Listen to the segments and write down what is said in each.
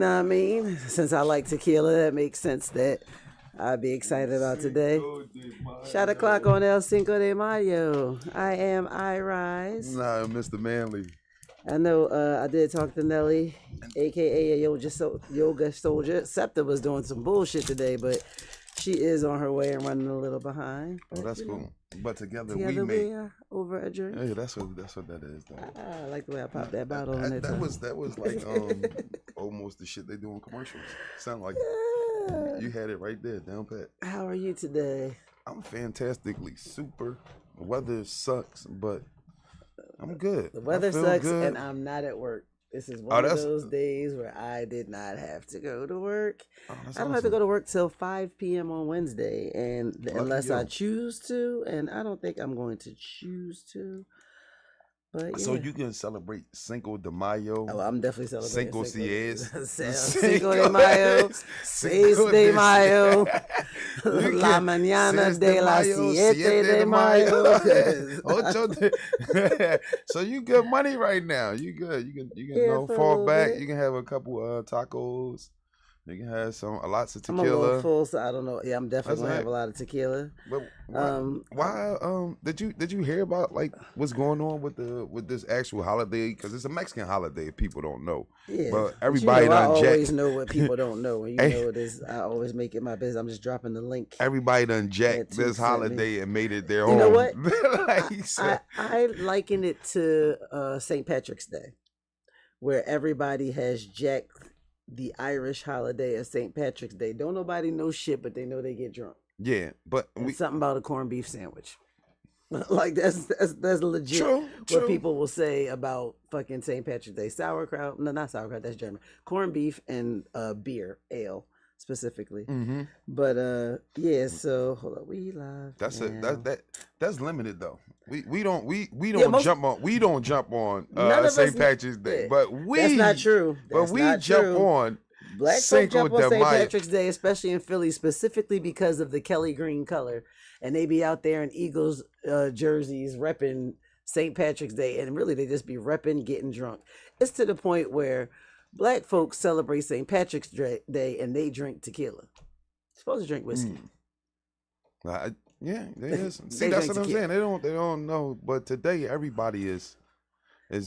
Know what I mean? Since I like tequila, that makes sense that I'd be excited about today. Shot o'clock on El Cinco de Mayo. I am Irize. Nah, Mr. Manley. I know I did talk to Nelly, aka a yoga soldier. Septa was doing some bullshit today, but she is on her way and running a little behind. Oh, But, that's you know, cool. But together together we make. we are over a drink. Hey, that's what that is, though. I like the way I popped that bottle on That, that time. that was like almost the shit they do in commercials. Sound like you had it right there, down pat. How are you today? I'm fantastically super. The weather sucks, but I'm good. The weather I feel sucks good. and I'm not at work. This is Oh, one of that's those days where I did not have to go to work. that's I don't have to awesome. go to work till 5 p.m. on Wednesday, and Lucky unless I you. choose to, and I don't think I'm going to choose to. But So yeah. you can celebrate Cinco de Mayo, Oh, I'm definitely celebrating Cinco Sies, Cinco de Mayo, Seis de Mayo, La Mañana de la Siete de Mayo. Ocho de- So you good money right now. You good. You can Yeah, for a fall little back. bit. You can have a couple tacos. You can have lots of I'm a little tequila. full, so I don't know. Yeah, I'm definitely That's gonna have a right. lot of tequila. But Um, why did you hear about like what's going on with this actual holiday? Because it's a Mexican holiday. If people don't know, Yeah, but but everybody I done always jacked. know what people don't know, and you Hey, know it is. I always make it my business. I'm just dropping the link everybody done that jacked Tooth this sent me. holiday and made it their You know own. what? Like I he I, said, I liken it to St. Patrick's Day, where everybody has jacked the Irish holiday of St. Patrick's Day. Don't nobody know shit, but they know they get drunk. yeah, but And we something about a corned beef sandwich. Like that's legit true, what true. people will say about fucking St. Patrick's Day. Sauerkraut, no, not sauerkraut, that's German. Corned beef and beer, ale specifically. Mm-hmm. But yeah, so hold on, we live That's now. that's limited though. We don't Yeah, most we don't jump on none of us. St. Patrick's Day, Yeah, but that's not we true. but That's we not jump true. on Black folk Cinco jump on de St. Mayo. Patrick's Day, especially in Philly, specifically because of the Kelly green color, and they be out there in Eagles jerseys repping St. Patrick's Day, and really they just be repping, getting drunk. It's to the point where black folks celebrate St. Patrick's Day and they drink tequila. Supposed to drink whiskey. Yeah, it is. See, They that's drink what I'm tequila. saying. They don't know. But today everybody is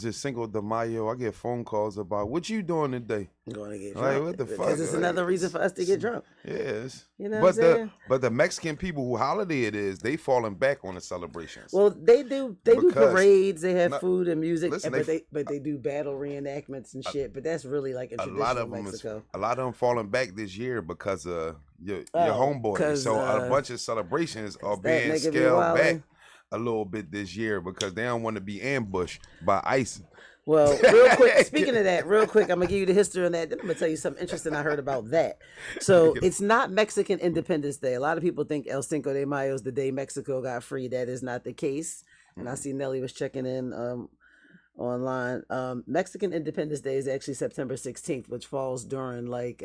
just Cinco de Mayo. I get phone calls about what you doing today. I'm going to get Like drunk what the fuck? because it's Like, another reason for us to get drunk. yes. You know what I'm saying? But the Mexican people who holiday it is, they falling back on the celebrations. Well, they do Because parades, they have no, food and music, listen, but they do battle reenactments and shit. But that's really like in a lot traditional of them Mexico. a lot of them falling back this year because of your Oh, homeboy. cause So a bunch of celebrations are that being nigga be scaled back wildin'. a little bit this year because they don't want to be ambushed by ICE. Well, real quick, speaking of that, real quick, I'm gonna give you the history on that. Then I'm gonna tell you something interesting I heard about that. So it's not Mexican Independence Day. A lot of people think El Cinco de Mayo is the day Mexico got free. That is not the case. And I see Nelly was checking in online. Mexican Independence Day is actually September 16th, which falls during like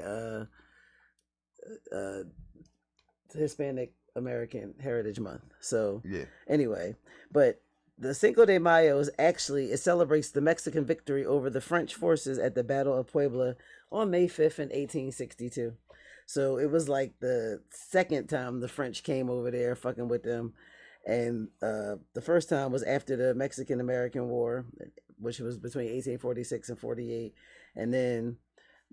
Hispanic American Heritage Month. So Yeah. anyway, but the Cinco de Mayo is actually, it celebrates the Mexican victory over the French forces at the Battle of Puebla on May 5th in 1862. So it was like the second time the French came over there fucking with them. And the first time was after the Mexican American War, which was between 1846 and 48. And then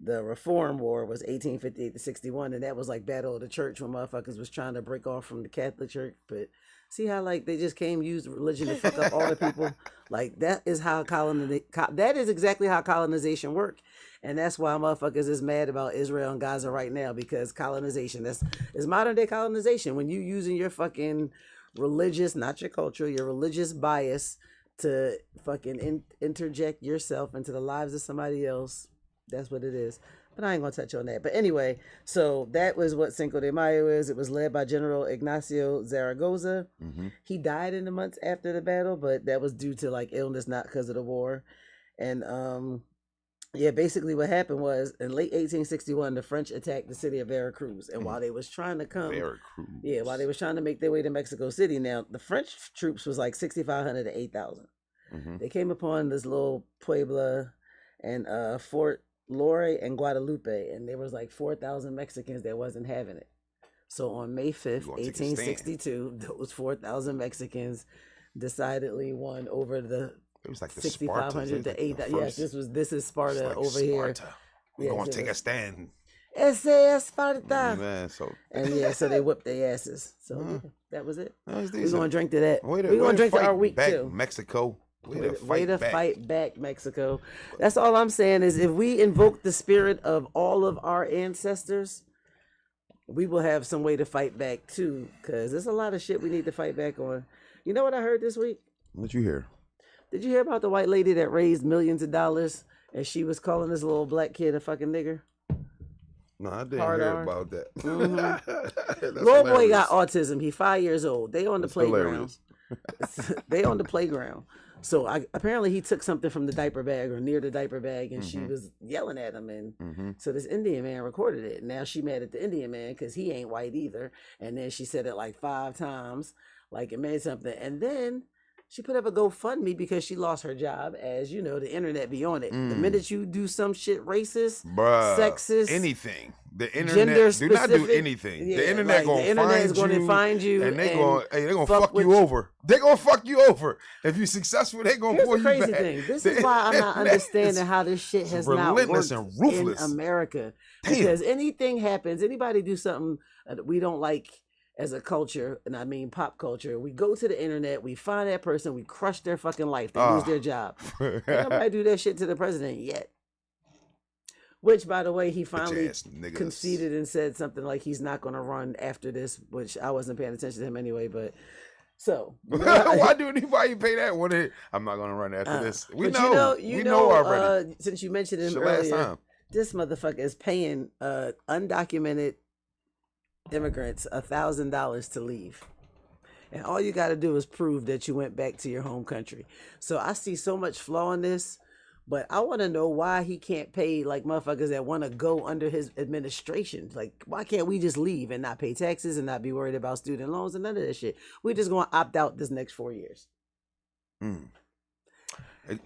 the Reform War was 1858 to 61, and that was like Battle of the Church when motherfuckers was trying to break off from the Catholic Church. But see how like they just came use religion to fuck up all the people. Like that is how that is exactly how colonization worked, and that's why motherfuckers is mad about Israel and Gaza right now, because colonization is modern day colonization when you using your fucking religious, not your culture, your religious bias to fucking interject yourself into the lives of somebody else. That's what it is. But I ain't gonna touch on that. But anyway, so that was what Cinco de Mayo is. It was led by General Ignacio Zaragoza. Mm-hmm. He died in the months after the battle, but that was due to like illness, not because of the war. And yeah, basically what happened was in late 1861, the French attacked the city of Veracruz. And while they was trying to come, Veracruz. yeah, while they was trying to make their way to Mexico City, now the French troops was like 6,500 to 8,000. Mm-hmm. They came upon this little Puebla and Fort Lore, and Guadalupe, and there was like 4,000 Mexicans that wasn't having it. So on May You 5th, gonna take a stand? 1862, those 4,000 Mexicans decidedly won over the It was like the 6,500 Spartans. to 8,000. Yes, this is It's Sparta like over here. Sparta. We Yes, gonna it take a was. stand. Ese es Sparta. Man, so And yeah, so they whipped their asses. So yeah, that was it. that's We're decent. gonna drink to that. Way to- We're way gonna to drink to fight our week back, too. Mexico. Way to fight back, Mexico. That's all I'm saying is if we invoke the spirit of all of our ancestors, we will have some way to fight back too. Because there's a lot of shit we need to fight back on. You know what I heard this week? What you hear? Did you hear about the white lady that raised millions of dollars and she was calling this little black kid a fucking nigger? No, I didn't Hard hear R. about that. Mm-hmm. Little boy got autism. He 5 years old. They on the playground. They on the playground. So apparently he took something from the diaper bag or near the diaper bag, and she was yelling at him. And so this Indian man recorded it. Now she mad at the Indian man because he ain't white either. And then she said it like 5 times, like it made something. And then she put up a GoFundMe because she lost her job. As you know, the internet be on it. The minute you do some shit racist, Bruh, sexist, anything. The internet gender do not do specific, anything. yeah, the internet like, gonna gonna find you, and they and gonna fuck you with over. They gonna fuck you over. If you're successful, they gonna Here's pull the you crazy back. thing. This The is why I'm not internet is understanding how this shit has not relentless worked and ruthless. in America. Damn. Because anything happens, anybody do something that we don't like as a culture, and I mean pop culture, we go to the internet, we find that person, we crush their fucking life, they lose their job. Ain't nobody do that shit to the president yet. Which, by the way, he finally conceded and said something like he's not going to run after this, which I wasn't paying attention to him anyway. But so, why do anybody pay that one? I'm not going to run after this. We know, we know already. Since you mentioned him last earlier, time. this motherfucker is paying undocumented immigrants $1,000 to leave. And all you got to do is prove that you went back to your home country. So I see so much flaw in this. But I want to know why he can't pay like motherfuckers that want to go under his administration. Like, why can't we just leave and not pay taxes and not be worried about student loans and none of that shit? We're just going to opt out this next 4 years.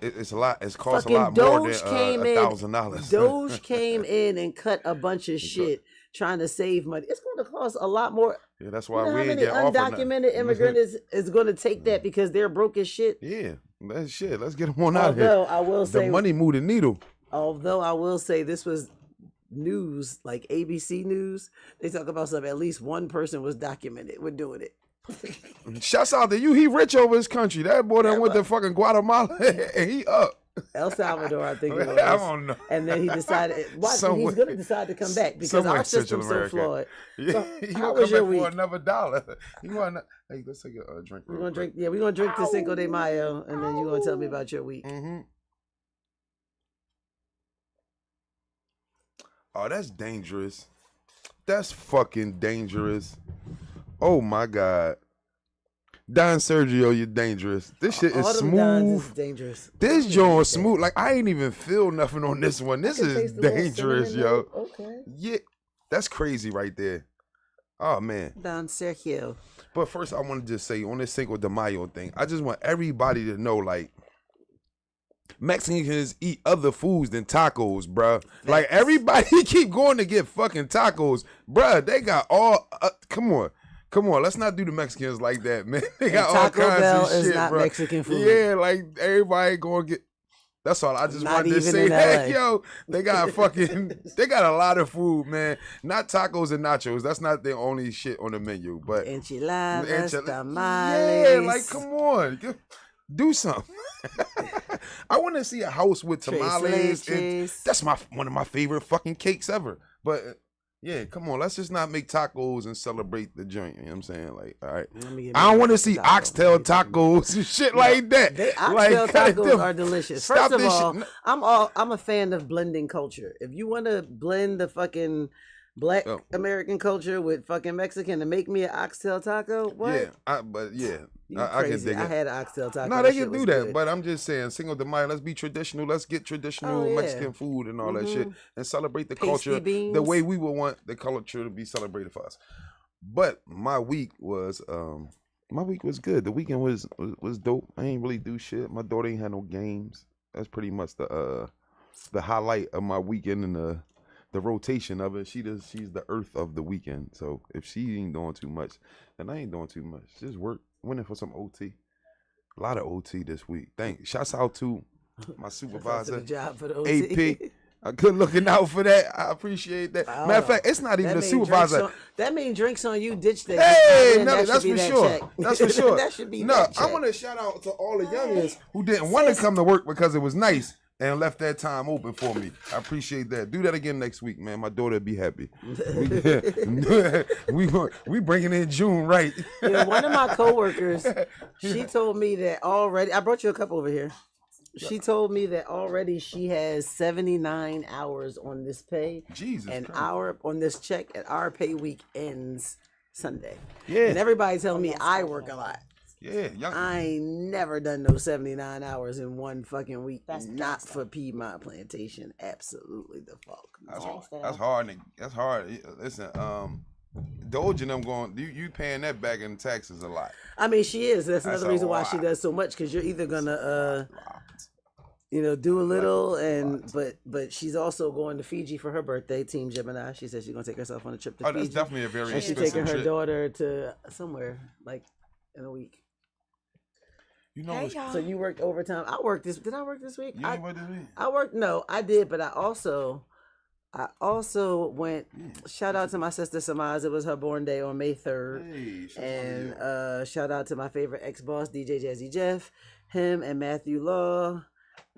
It's a lot. It's cost Fucking a lot more than $1,000. Doge came in and cut a bunch of shit trying to save money. It's going to cost a lot more. Yeah, that's why you know we how ain't many get offered undocumented immigrants is going to take that because they're broke as shit. Yeah, that's shit. Let's get them on out of here. Although I will say, the money moved the needle. Although I will say this was news, like ABC News. They talk about stuff. At least one person was documented. We're doing it. Shouts out to you. He rich over his country. That boy done went to fucking Guatemala and he up. El Salvador, I think it was. I don't know. And then he decided, he's going to decide to come back because our system's so flawed. Yeah, So he how gonna was come your back week? for another $1. You want? Hey, let's take a drink. We're gonna drink. Yeah, we're gonna drink the Cinco de Mayo, and then you're gonna tell me about your week. Oh, that's dangerous. That's fucking dangerous. Oh my God. Don Sergio, you're dangerous. This shit is smooth. Is dangerous. This joint smooth. Like, I ain't even feel nothing on this one. This is dangerous, yo. Okay. Yeah, that's crazy right there. Oh, man. Don Sergio. But first, I want to just say, on this Cinco de Mayo thing, I just want everybody to know, like, Mexicans eat other foods than tacos, bruh. Like, everybody keep going to get fucking tacos. Bruh, they got all... come on. Come on, let's not do the Mexicans like that, man. They got all kinds Bell of shit, is not bro. Mexican food. Yeah, like everybody going to get. That's all. I just Not wanted to even say in that, LA. yo. They got fucking. They got a lot of food, man. Not tacos and nachos. That's not the only shit on the menu, but Enchiladas, tamales. Yeah, like come on, do something. I want to see a house with tamales. And that's one of my favorite fucking cakes ever. But. Yeah, come on. Let's just not make tacos and celebrate the joint. You know what I'm saying? Like, all right. I don't want to see oxtail tacos and shit like that. Oxtail tacos are delicious. First of all, I'm a fan of blending culture. If you want to blend the fucking Black American culture with fucking Mexican and make me an oxtail taco, what? Yeah, I can dig it. I had an oxtail taco. No, they can do that, but I'm just saying, Cinco de Mayo, let's be traditional. Let's get traditional Mexican food and all that shit and celebrate the culture the way we would want the culture to be celebrated for us. But my week was good. The weekend was dope. I ain't really do shit. My daughter ain't had no games. That's pretty much the the highlight of my weekend and the rotation of it. She's the earth of the weekend. So if she ain't doing too much, then I ain't doing too much. Just work, winning for some OT. A lot of OT this week. Shouts out to my supervisor, job for the OT. AP. Good looking out for that. I appreciate that. Matter of fact, it's not even a supervisor. That means drinks on you. Ditch that. Hey, no, that's for sure. That's for sure. That should be. No, I want to shout out to all the youngins who didn't want to come to work because it was nice and left that time open for me. I appreciate that. Do that again next week, man. My daughter will be happy. We bringing in June, right? One of my coworkers, she told me that already. I brought you a cup over here. She told me that already she has 79 hours on this pay. Jesus and Christ. on this check, and our pay week ends Sunday. Yeah. And everybody telling me I work a lot. Yeah. I ain't never done no 79 hours in one fucking week. That's not for Piedmont Plantation. Absolutely the fuck. That's hard. That's hard. Listen, Doge and them going, you paying that back in taxes a lot. I mean, she is. That's another reason why she does so much, because you're either gonna do a little, but she's also going to Fiji for her birthday. Team Gemini. She said she's gonna take herself on a trip to Fiji. That's definitely a very and she's taking her daughter to somewhere like in a week. You know, so you worked overtime. I worked this. Did I work this week? You ain't work this week? I worked. No, I did, but I also went. Shout out to my sister Samaz. It was her born day on May 3rd. And shout out to my favorite ex-boss, DJ Jazzy Jeff. Him and Matthew Law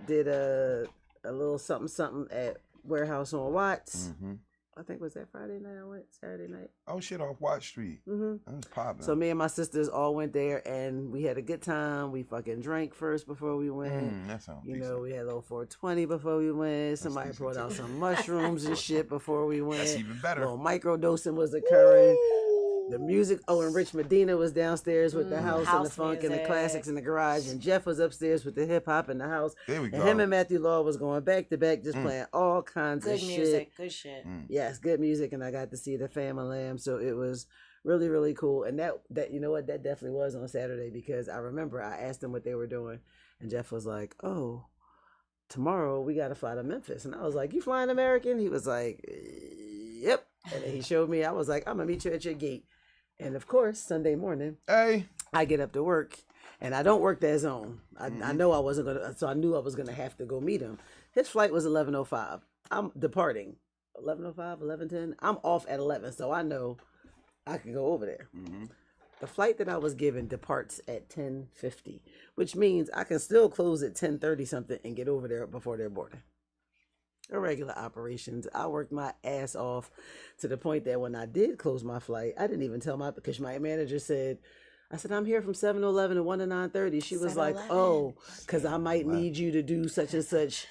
did a little something at Warehouse on Watts. Mm-hmm. I think was that Friday night I went, Saturday night. Oh shit, off Watts Street. Mm-hmm. That was popping. So me and my sisters all went there and we had a good time. We fucking drank first before we went. That sounds you decent. know, we had a little 420 before we went. Somebody brought out some mushrooms and shit before we went. That's even better. A little microdosing was occurring. The music, and Rich Medina was downstairs with the house and the funk and the classics in the garage, and Jeff was upstairs with the hip hop in the house. There we go. And him and Matthew Law was going back to back, just playing all kinds of shit. Good shit. Yes, good music, and I got to see the Family Lamb, so it was really, really cool. And that you know what, that definitely was on Saturday, because I remember I asked them what they were doing, and Jeff was like, "Oh, tomorrow we got to fly to Memphis," and I was like, "You flying American?" He was like, "Yep," and then he showed me. I was like, "I'm gonna meet you at your gate." And of course, Sunday morning, I get up to work, and I don't work that zone. I know I wasn't gonna, so I knew I was gonna have to go meet him. His flight was 11:05. I'm departing 11:05, 11:10. I'm off at 11, so I know I can go over there. Mm-hmm. The flight that I was given departs at 10:50, which means I can still close at 10:30 something and get over there before they're boarding. Irregular operations. I worked my ass off to the point that when I did close my flight, I didn't even tell because my manager said, I said, I'm here from 7:11 to 1 to 9:30. She was like, oh, because I might need you to do such and such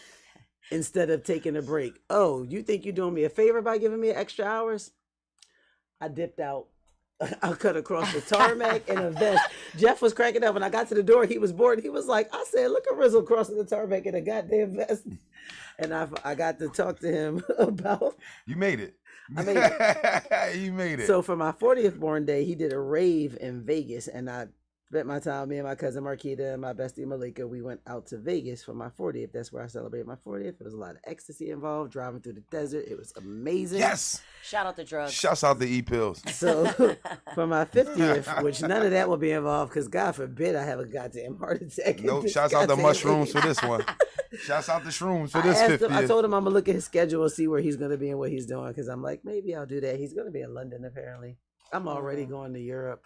instead of taking a break. Oh, you think you're doing me a favor by giving me extra hours? I dipped out. I cut across the tarmac in a vest. Jeff was cracking up. When I got to the door, he was bored. He was like, I said, look at Rizzle crossing the tarmac in a goddamn vest. And I got to talk to him about... You made it. I made it. You made it. So for my 40th born day, he did a rave in Vegas. And I spent my time, me and my cousin Marquita and my bestie Malika, we went out to Vegas for my 40th. That's where I celebrated my 40th. There was a lot of ecstasy involved, driving through the desert. It was amazing. Yes. Shout out to drugs. Shouts out the E-pills. So for my 50th, which none of that will be involved, because God forbid I have a goddamn heart attack. No, shouts out the mushrooms for this one. Shouts out the shrooms for this 50th. I told him I'm going to look at his schedule and see where he's going to be and what he's doing, because I'm like, maybe I'll do that. He's going to be in London, apparently. I'm already going to Europe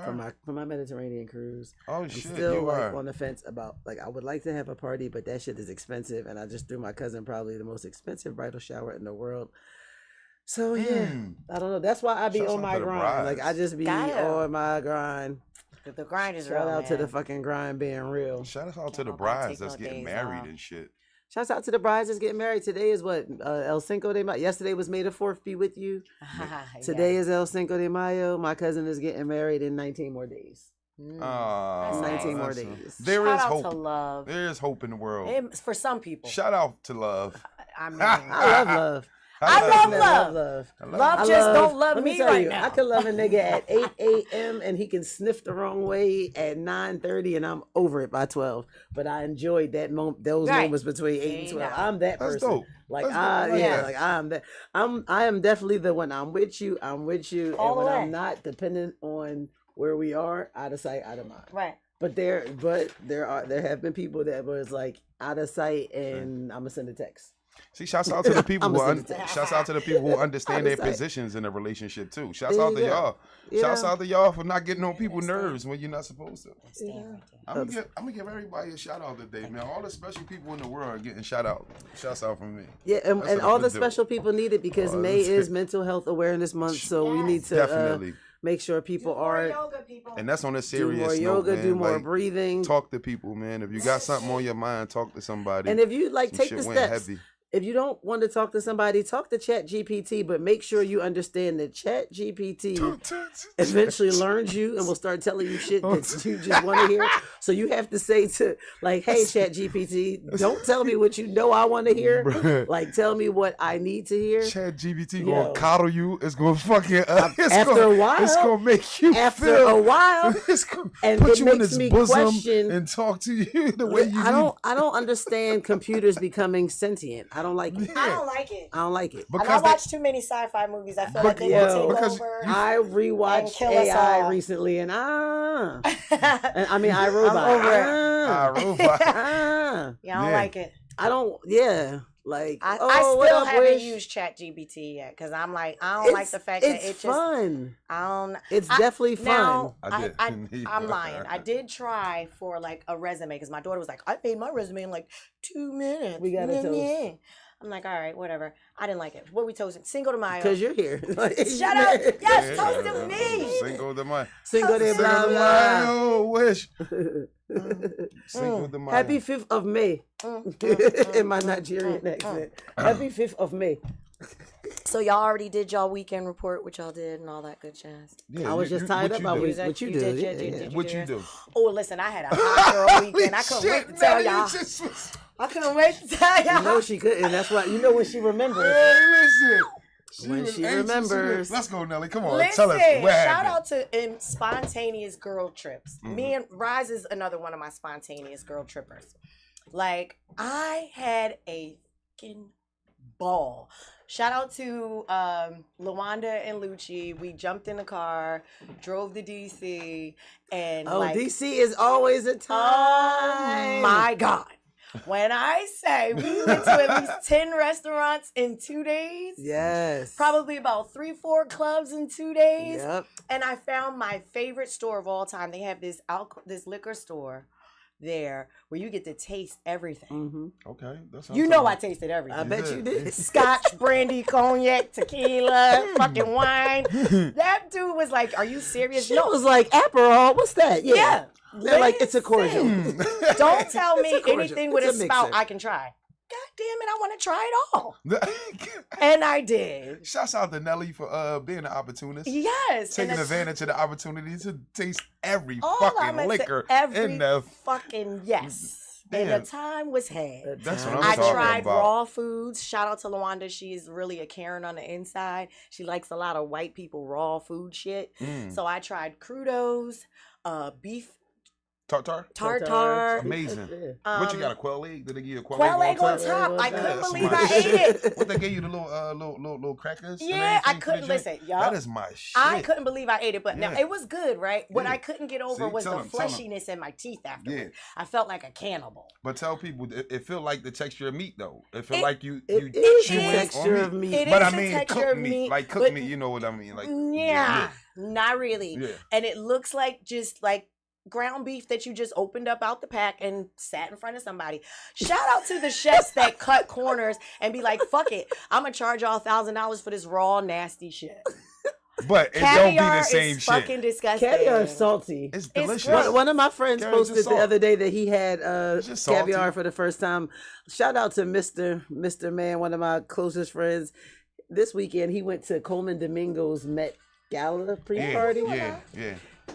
for my Mediterranean cruise. Oh, I'm shit, still on the fence about, I would like to have a party, but that shit is expensive, and I just threw my cousin probably the most expensive bridal shower in the world. So, yeah, I don't know. That's why I be on my grind. I just be on my grind. The grind is Shout real, out to the fucking grind being real. Shout out to the brides that's getting married and shit. Shouts out to the brides that's getting married. Today is what? El Cinco de Mayo. Yesterday was May the 4th be with you. Today is El Cinco de Mayo. My cousin is getting married in 19 more days. 19 more days. There is hope. To love. There is hope in the world. For some people. Shout out to love. I mean, I love love. I love love. love. I Love I just love- don't love let me tell right you, now. I could love a nigga at 8 a.m. and he can sniff the wrong way at 9:30 and I'm over it by 12. But I enjoyed that those Right. moments between 8 and See, 12. now. I'm that That's person. dope. Like That's dope. I like that. like I'm that. I am definitely the one. I'm with you. All and the when way. I'm not dependent on where we are, out of sight, out of mind. Right. But there have been people that was like out of sight and I'm gonna send a text. See, shouts out to the people I'ma who send it to you. shouts out to the people who understand their I'ma say- positions in a relationship too. Shouts There out you to go. y'all. You Shouts know? out to y'all for not getting on people's nerves when you're not supposed to. Yeah. I'm gonna give everybody a shout out today, man. All the special people in the world are getting shouts out from me. Yeah, and That's what all I'm the gonna do. special people need it because Oh, May that's is it. Mental Health Awareness Month, so we need to Definitely. make sure people are yoga, people. And that's on a do serious more note, yoga, man. do more Like, breathing. talk to people, man. If you got something on your mind, talk to somebody. And if you like, Some take shit the went steps. heavy. If you don't want to talk to somebody, talk to Chat GPT, but make sure you understand that Chat GPT eventually learns you and will start telling you shit that you just want to hear. So you have to say to like, hey, Chat GPT, don't tell me what you know I want to hear. Bruh. Like, tell me what I need to hear. Chat GBT Yo. gonna coddle you. It's gonna fucking After a while- it's gonna make you After feel a while, it's gonna and put it you in makes its me bosom question- and talk to you the way you I don't understand computers becoming sentient. I don't like it. I don't like it. I don't like it. And I because they- watch too many sci-fi movies. I feel like they Yo, can take because over. I And rewatched kill us AI all. recently, and and I mean I robot. I'm over it. robot. Ah. Yeah, I don't Yeah. like it. I don't. Yeah, like I what still up, haven't Wish? used ChatGPT yet because I'm like, I don't like the fact that it's it just. fun. I don't. It's definitely fun. Now, I did. I'm lying. I did try for like a resume because my daughter was like, I made my resume in like 2 minutes. We got a toast. I'm like, all right, whatever. I didn't like it. What we toasting? Cinco de Mayo. Because you're here. Like, Shut up. Yes, toast to me. Cinco de Mayo. Cinco de Cinco de Mayo. Mayo. Wish. Cinco de Mayo. Happy 5th of May. In my Nigerian accent. Happy 5th of May. So y'all already did y'all weekend report, what y'all did, and all that good jazz. Yeah, I was just tired up. What What you do? what you You do? did, Yeah, you yeah. did. What you do? Oh, listen, I had a hot girl weekend. I couldn't wait to tell y'all. I couldn't wait to tell y'all. You know she couldn't. That's why. You know when she remembers. Hey, listen. When was she anxious. remembers. Let's go, Nelly. Come on. Listen, Tell us what shout happened. out to spontaneous girl trips. Me and Rise is another one of my spontaneous girl trippers. Like, I had a fucking ball. Shout out to Lawanda and Lucci. We jumped in the car, drove to DC, and Oh, like, DC is always a oh time. my God. When I say we went to at least 10 restaurants in 2 days, Yes. probably about 3-4 clubs in 2 days, Yep. and I found my favorite store of all time. They have this liquor store there where you get to taste everything. Mm-hmm. Okay. That's You know I tasted everything. I bet you did. Scotch, brandy, cognac, tequila, fucking wine. That dude was like, "Are you serious?" She was like, Aperol, what's that? Yeah. They're like, it's a cordial. Don't tell me It's a cordial. anything with It's a a spout mixer. I can try. God damn it, I want to try it all. And I did. Shouts out to Nelly for being an opportunist. Yes. Taking and advantage of the opportunity to taste every all fucking I'ma say, liquor every in the. fucking yes. And Damn. the time was had. That's what I'm I talking tried about. raw foods. Shout out to Lawanda. She's really a Karen on the inside. She likes a lot of white people raw food shit. Mm. So I tried crudos, beef Tartar? tartar. Amazing. Yeah. What you got, a quail egg? Did they give you a quail, Quail egg on top? top. I Yeah, couldn't that's believe my I ate shit. it. What they gave you, the little crackers? and Yeah, I everything for the couldn't drink? listen. Yup. That is my shit. I couldn't believe I ate it, but now Yeah. it was good, right? What Yeah. I couldn't get over See, was tell the 'em, tell 'em. fleshiness in my teeth afterwards. Yeah. I felt like a cannibal. But tell people, it feel like the texture of meat, though. It feel It- like you It is chewing the on texture of meat. It But is I the mean, texture cooked of meat. meat, Like cooked but- meat, you know what I mean? Like Yeah, not really. Yeah. And it looks like just like ground beef that you just opened up out the pack and sat in front of somebody. Shout out to the chefs that cut corners and be like, fuck it, I'm gonna charge y'all $1,000 for this raw nasty shit. But it don't be Caviar the same is shit. fucking disgusting. Caviar is salty. It's It's delicious. great. One of my friends Caviar's posted just the salt. other day that he had It's just salty. caviar for the first time. Shout out to Mr. Man, one of my closest friends. This weekend he went to Coleman Domingo's Met Gala pre-party. Yeah.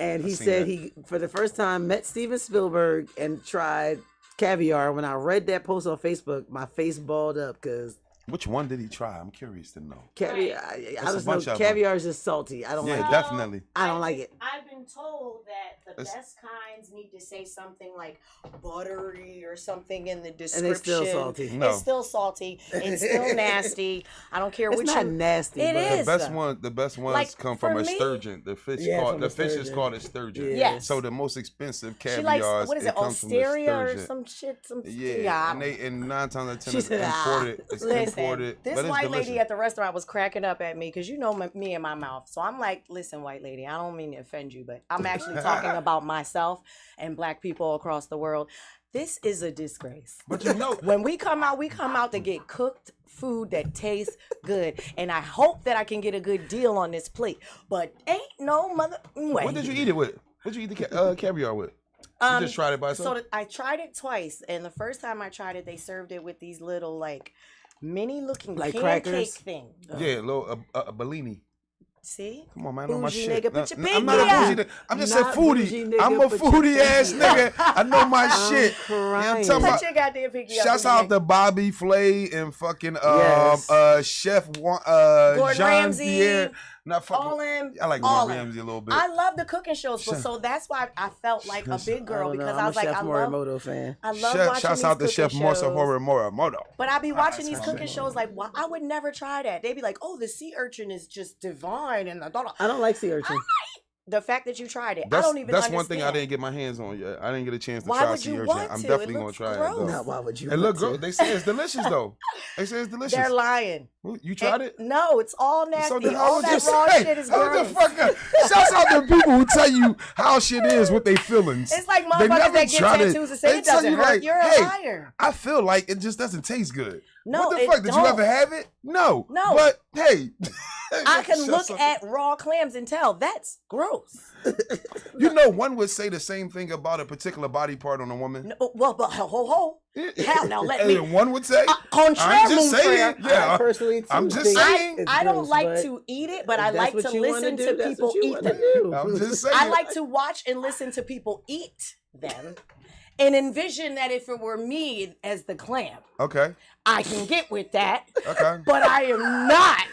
And he seen said that. he, for the first time, met Steven Spielberg and tried caviar. When I read that post on Facebook, my face balled up because Which one did he try? I'm curious to know. Caviar. It's I a just bunch know of them. caviar is just salty. I don't Yeah, like it. definitely. I don't like it. I've been told that the It's- best kinds need to say something like buttery or something in the And description. it's still salty. No. It's still salty. It's still nasty. I don't care It's which not one. nasty. It but is. The best ones Like, come for from a me- sturgeon. The fish from the a fish is sturgeon. called a sturgeon. Yeah. Yes. So the most expensive She caviars, likes, what is it, comes from the Osteria or sturgeon. some shit? Yeah, and 9 times out of 10 She it's said, imported. It's Listen, imported. this but it's white delicious. lady at the restaurant was cracking up at me because you know me and my mouth. So I'm like, listen, white lady, I don't mean to offend you, but I'm actually talking about myself and black people across the world. This is a disgrace. But you know, When we come out to get cooked food that tastes good. And I hope that I can get a good deal on this plate. But ain't no mother way. what did you eat it with? What did you eat the caviar with? You just tried it by itself? So I tried it twice, and the first time I tried it, they served it with these little like mini looking Like pancake crackers? thing. Yeah, a little a Bellini. See? Come on, man, I know my Bougie shit. nigga, put your I'm not a pinky bougie up. nigga. I'm just a Not bougie foodie. nigga, I'm a put your foodie ass pinky nigga. I know my I'm shit. crying. I'm talking Put about- your goddamn pinky up. Shouts out to Bobby Flay and fucking Yes. Chef Gordon Jean Ramsay, Pierre. Not fucking. all them. I like all Gordon them. Ramsay a little bit. I love the cooking shows, but so that's why I felt like a big girl I don't know, because I'm I was a like, Chef I love Morimoto fan. watching Shouts these out to cooking Chef shows. Morimoto. But I be watching these that's cooking right. shows like, well, I would never try that. They be like, oh, the sea urchin is just divine, and I don't like sea urchin. the fact that you tried it, I That's don't even that's understand. one thing I didn't get my hands on yet. I didn't get a chance to Why try would sea you urchin. want I'm to? definitely It gonna looks try gross. it though. Now, why would you? It look want good. to? They say it's delicious though. They say it's delicious. They're lying. You tried it? No, it's all nasty. So then all would that you raw say? shit is Hold gross. the fuck up. Shouts out to people who tell you how shit is with their feelings. It's like They motherfuckers never that get tried it. tattoos and say They it tell doesn't you hurt. like, You're a hey, liar. I feel like it just doesn't taste good. No, what the it fuck? Did you don't. ever have it? No. No. But hey, I can Shouts look out- at raw clams and tell that's gross. You know, one would say the same thing about a particular body part on a woman. No, well, but ho. Hell, now let me. And one would say, Contraire, I'm just mon saying. frère. Yeah, I personally, too, I'm just think saying. it's I don't gross, like but to eat it, but if I that's like what to you wanna listen do, to that's people what you eat wanna them. do. I'm just saying. I like to watch and listen to people eat them and envision that if it were me as the clam, Okay. I can get with that, Okay. but I am not.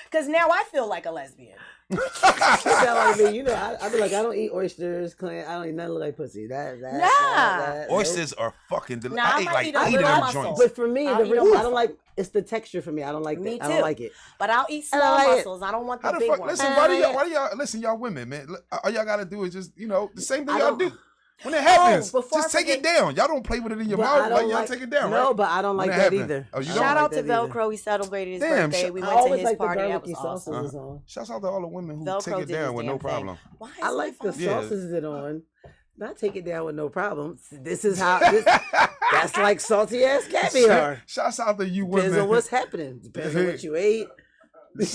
Because now I feel like a lesbian. You sound like me. You know, I be like, I don't eat oysters, clam. I don't eat nothing like pussy. That Oysters are fucking delicious. Nah, I I might ate eat a like 8 little of them mussel. joints. But for me, I'll the eat a reason I mussel. don't like it's the texture for me. I don't like Me that. too. I don't like it. But I'll eat And I small like it. mussels. I don't want the How the big fuck? ones. Listen, why do y'all listen, y'all women, man? All y'all gotta do is just, the same thing I y'all don't- do. When it happens, before just I take it forget- down. Y'all don't play with it in your But I mouth. don't Like, y'all like- take it down, No, right? but I don't When like it that happen. either. Oh, you don't Shout like out to that either. Velcro. He celebrated his Damn, birthday. sh- We I went to always his like the party. That garlicky was awesome. sauces on. Shouts out to all the women who Velcro take it did his down with no damn thing. problem. Why is I that like the funny? Yeah. sauces it on. Not take it down with no problem. This is how. That's like salty ass caviar. Shouts out to you Depends women. on what's happening. Depends on what you ate. Let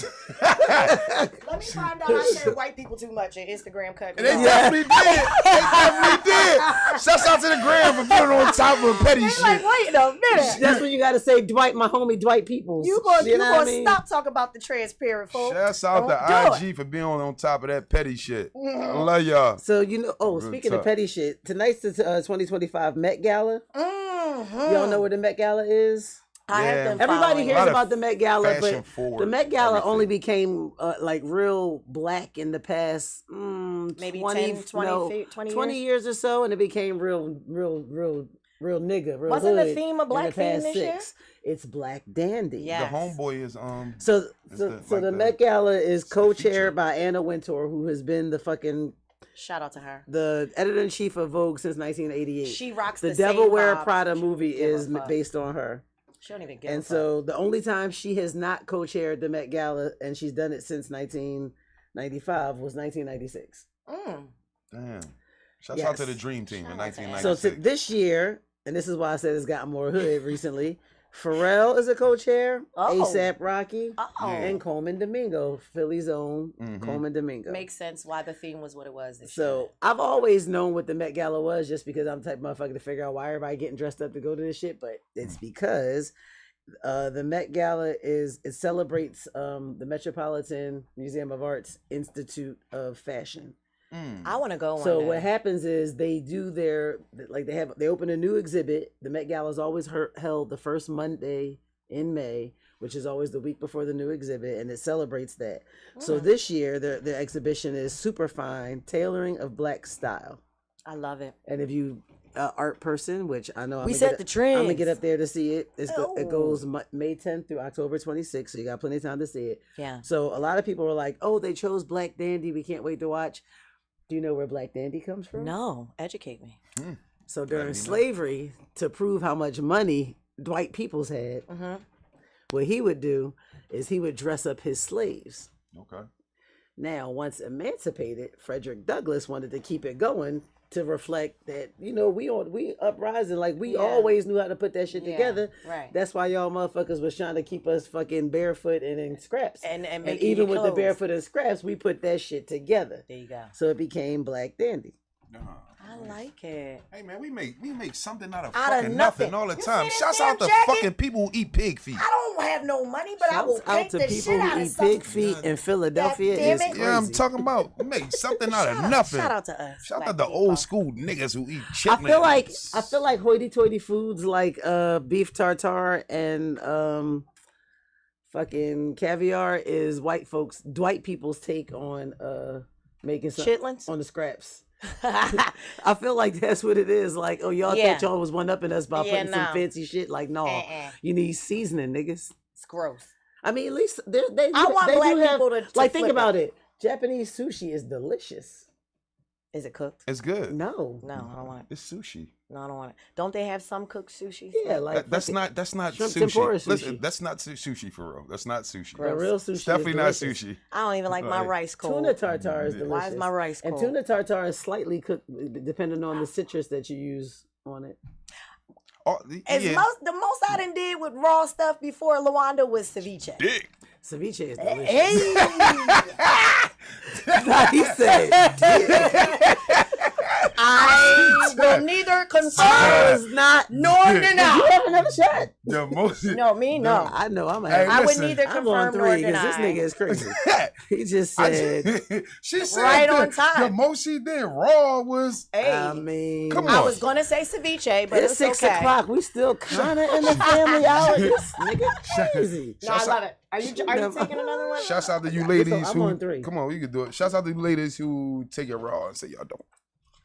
me find out I said white people too much and Instagram cut me They off. definitely did. They definitely did. Shouts out to the gram for putting on top of petty They shit. like, wait a minute. That's when you got to say Dwight, my homie Dwight Peoples. You gonna know what I mean? stop talking about the transparent folks. Shouts out Don't to do IG for being on top of that petty shit. I Mhm. love y'all. So Real speaking talk. of petty shit, tonight's the 2025 Met Gala. Mhm. Y'all know where the Met Gala is? I Yeah. have been Everybody following hears A lot of about the Met Gala, fashion but forward the Met Gala everything. only became like real black in the past maybe 20, 10, 20, no, 20 20 years. years or so, and it became real nigga, real Wasn't the hood theme a in black the theme past this year? 6. It's Black Dandy. Yeah. The homeboy is So It's so, the- so like the the- Met Gala is it's the feature. co-chaired by Anna Wintour, who has been the fucking Shout out to her. the editor in chief of Vogue since 1988. She rocks the the Devil same Wear vibes. Prada She movie don't give a is fuck. based on her. She don't even give And a fuck. so the only time she has not co-chaired the Met Gala, and she's done it since 1995, was 1996. damn. Shouts out to Yes. the Dream Team in Shout out to 1996. So this year, and this is why I said it's gotten more hood recently, Pharrell is a co-chair, Oh. ASAP Rocky, Oh, Yeah. and Coleman Domingo, Philly's own Mhm. Coleman Domingo. makes sense why the theme was what it was this So year. I've always known what the Met Gala was, just because I'm the type of motherfucker to figure out why everybody getting dressed up to go to this shit. But it's because the Met Gala it celebrates the Metropolitan Museum of Art's Institute of Fashion. I want to go one So day. what happens is they do they open a new exhibit. The Met Gala is always held the first Monday in May, which is always the week before the new exhibit, and it celebrates that. So this year, the exhibition is Super Fine, Tailoring of Black Style. I love it. And if you art person, which I know we set the trend. I'm gonna get up there to see it. It goes May 10th through October 26th, so you got plenty of time to see it. Yeah. So a lot of people were like, "Oh, they chose Black Dandy. We can't wait to watch." Do you know where Black Dandy comes from? No, educate me. So during slavery, to prove how much money Dwight Peoples had, what he would do is he would dress up his slaves. Okay. Now, once emancipated, Frederick Douglass wanted to keep it going to reflect that, you know, we uprising, like we always knew how to put that shit together. Right. That's why y'all motherfuckers was trying to keep us fucking barefoot and in scraps. And even with the barefoot and scraps, we put that shit together. There you go. So it became Black Dandy. I like it. Hey man, we make something out of Out of fucking nothing. nothing all the You time. see this Shouts damn out to jacket? fucking people who eat pig feet. I don't have no money, but I will Shouts out paint to the people shit out who of eat something. pig feet in Philadelphia. God damn Is it. crazy. Yeah, I'm talking about. We make something out of nothing. Shout out to us. Shout black out to people. old school niggas who eat I chitlins. feel like hoity-toity foods like beef tartare and fucking caviar is white people's take on making some Chitlins? on the scraps. I feel like that's what it is. Like, oh, y'all thought y'all was one upping us by putting some fancy shit. Like, no, you need seasoning, niggas. It's gross. I mean, at least I want they black do have, people to like, think flip about it. Japanese sushi is delicious. Is it cooked? It's good. No, No, I don't want it. It's sushi. No, I don't want it. Don't they have some cooked sushi? yeah, like That's fucking- not shrimp sushi. tempura sushi. Listen, that's not sushi for real. That's not sushi. the real sushi. It's definitely is not delicious. sushi. I don't even like my Right. rice cold. Tuna tartare is delicious. Why is my rice And cold? tuna tartare is slightly cooked depending on the citrus that you use on it. Oh, As yeah. the most I done did with raw stuff before Luanda was ceviche. Dick. Ceviche is delicious. Hey! He said, I will neither confirm not nor deny. You have another shot. The most. No, me, no. I know. I'm Hey, having. I would listen, neither I'm on confirm nor 3 because deny. this nigga is crazy. He just I said, she said Right on time. The most she did raw was. Hey, I mean, Come I on. was gonna say ceviche, but it's it's 6 okay. o'clock. We still kind of in the family hour. This nigga crazy. No, I love it. Are you taking another one? Shouts out to you ladies I'm who. on 3. Come on, you can do it. Shouts out to you ladies who take it raw and say y'all don't.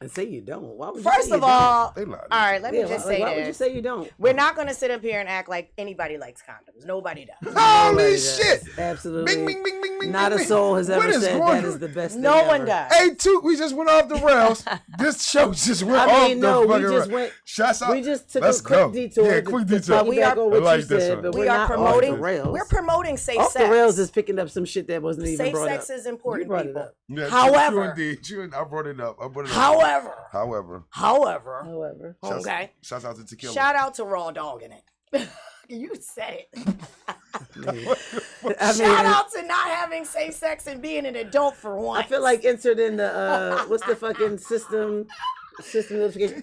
And say you don't. Why would you First say of you all, They lied. all right, let me don't? just why say would you this. say you don't? We're not gonna sit up here and act like anybody likes condoms. Nobody does. Holy Nobody does. shit! Absolutely. Bing, bing, bing, bing, bing. Not bing, a bing. soul has What ever is said going that is on? the best thing No ever. one does. Hey, Toot, we just went off the rails. This show just went I mean, off no, the we fucking just rails. went. Shouts out. We just took Let's a quick go. detour. Yeah, to- quick to detour. piggyback We are- on what I like you this said, one. but We we're are not promoting. off the rails. We're promoting safe Off sex. the rails is picking up some shit that wasn't even Safe brought sex up. is important, You brought it people. up. Yeah, However- true indeed. I brought it up. However, However. However, okay. Shouts out to Tequila. Shout out to Raw Dog in it. You said it. I Shout mean, out to not having safe sex and being an adult for once. I feel like entered in the what's the fucking system notification.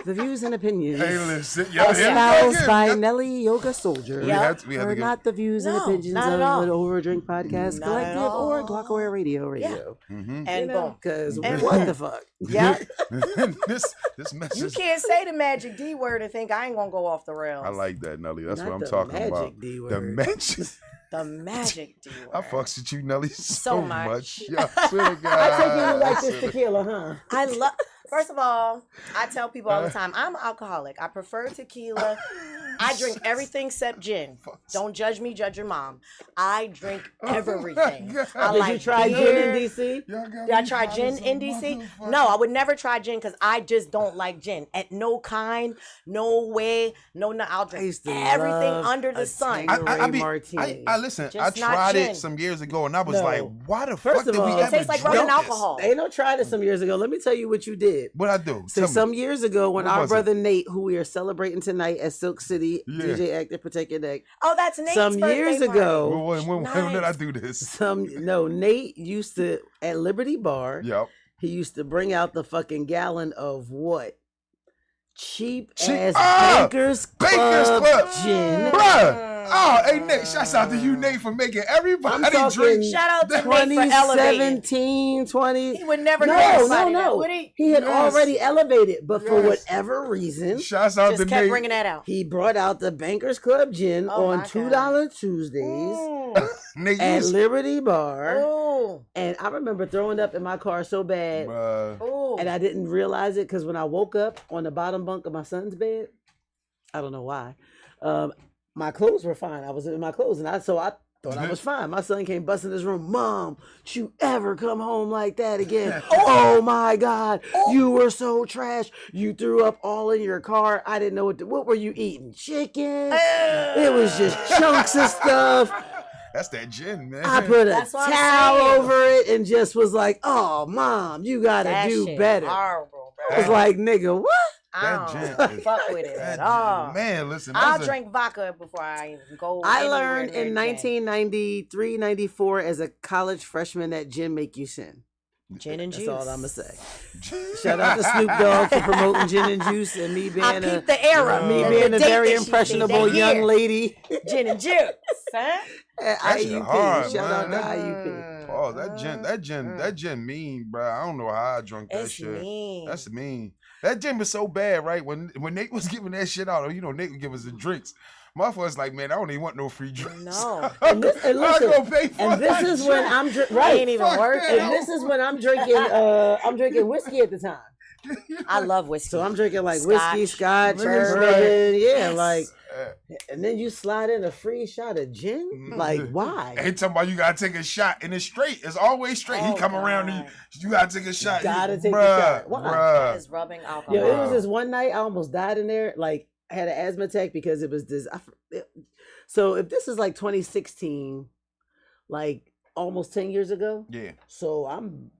The views and opinions Hey, listen. Yo, espoused by Nelly Yoga Soldier We Yeah. had to are give not the views and No, opinions not at of all. the Over a Drink Podcast Not at Collective all. or Glockaware Radio. Mhm. and boom. Because And what boom. the fuck? Yeah. this You message. can't say the magic D word and think I ain't gonna go off the rails. I like that, Nelly. That's Not what I'm the talking magic about. D The word. magic. the magic D word. I fucks with you, Nelly, so much. much. Yeah, I swear to God. I take it you like this swear to- tequila, huh? I love. First of all, I tell people all the time, I'm an alcoholic. I prefer tequila. I drink everything except gin. Don't judge me, judge your mom. I drink everything. God. I Did like you try beer. gin in DC? Y'all got Did I me try hot gin as a in DC? motherfucker. No, I would never try gin because I just don't like gin. At no kind, no way, no. I'll I drink used to everything love under the a sun. Tanqueray martini. I listen. Just I not tried gin. it some years ago, and I was No. like, "Why the First fuck of did we all, ever it tastes like drink rubbing this? alcohol. They know tried it some years ago. Let me tell you what you did. What I do? So Tell me. some years ago, when What our was it? brother Nate, who we are celebrating tonight at Silk City, Yeah. DJ Active Protect Your Neck, Oh, that's Nate's some birthday years party. ago, When did I Nice. do this? Nate used to at Liberty Bar. Yep. He used to bring out the fucking gallon of what? Cheap Cheap- ass Ah! Baker's Baker's Club Club. gin. Bruh. Oh, hey Nate, shouts out to you, Nate, for making everybody drink. Shout out to Nate for elevating. 2017, 20. He would never No. would he? He had already elevated, but for whatever reason, shouts out to kept Nate. bringing that out. he brought out the Bankers Club gin on $2 Tuesdays Nate, at Liberty Bar. Ooh. And I remember throwing up in my car so bad, Ooh. and I didn't realize it because when I woke up on the bottom bunk of my son's bed, I don't know why, my clothes were fine. I was in my clothes, and I thought I was fine. My son came busting his room. Mom, don't you ever come home like that again? Oh my God, you were so trash. You threw up all in your car. I didn't know what were you eating? Chicken? It was just chunks of stuff. That's that gin, man. I put a towel over it and just was like, "Oh, Mom, you gotta do better." Horrible, bro. I was like, "Nigga, what?" That gin, fuck with it at all. Man, listen, I'll drink vodka before I even go. I learned in 1993, 94 as a college freshman that gin make you sin. Gin and juice. That's all I'm gonna say. Shout out to Snoop Dogg for promoting gin and juice and me being I peeped the era. me being a very impressionable young lady. Gin and juice, huh? At IUP. Hard, Shout out to man. IUP. Oh, that gin mean, bro. I don't know how I drunk that shit. Mean. That's mean. That gin was so bad, right? When Nate was giving that shit out, Nate would give us the drinks. Motherfuckers like, man, I don't even want no free drinks. No. And this is when I'm right. Ain't even worth it. And this is when I'm drinking whiskey at the time. I love whiskey. So I'm drinking like whiskey, scotch, bourbon, and then you slide in a free shot of gin. Like, why? Ain't talking about you gotta take a shot and it's straight. It's always straight. He come around and you gotta take a shot. Gotta take a shot. Why? That is rubbing alcohol. Yo, it was this one night I almost died in there. Like, I had an asthma attack because it was this. So if this is like 2016, like almost 10 years ago. Yeah. So I'm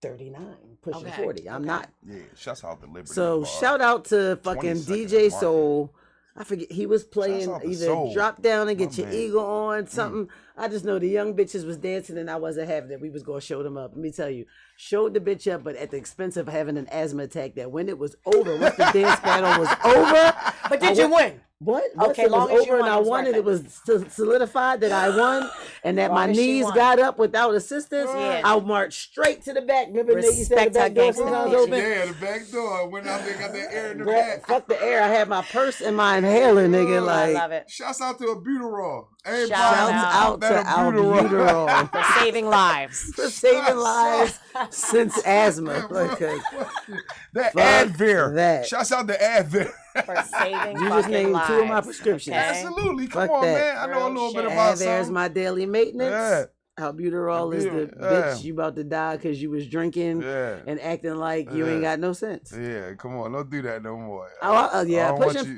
39, pushing 40. I'm not. Yeah, shouts out to Liberty. So shout out to fucking DJ Soul. I forget, he was playing either Soul. Drop Down and Get Your Eagle On, something. I just know the young bitches was dancing and I wasn't having it. We was going to show them up. Let me tell you, showed the bitch up, but at the expense of having an asthma attack, that when it was over, once the dance battle was over. But did you win? What? Okay, long as over and I won it, it was solidified that I won and that my knees got up without assistance. Yeah. I marched straight to the back. Remember they used to have the back door sometimes open? Yeah, the back door. Went out there, got that air in the back. Fuck the air. I had my purse and my inhaler, nigga. Like, I love it. Shouts out to Albuterol. Shouts out to Albuterol. For saving lives. For saving lives since asthma. That Advair. That. Shouts out to Advair. For saving You just named lives. 2 of my prescriptions. Okay? Absolutely. Come Fuck on, that. man. I know a little bit about Advair's something. my daily maintenance. Yeah. Albuterol is the bitch you about to die because you was drinking and acting like you ain't got no sense. Yeah, come on. Don't do that no more.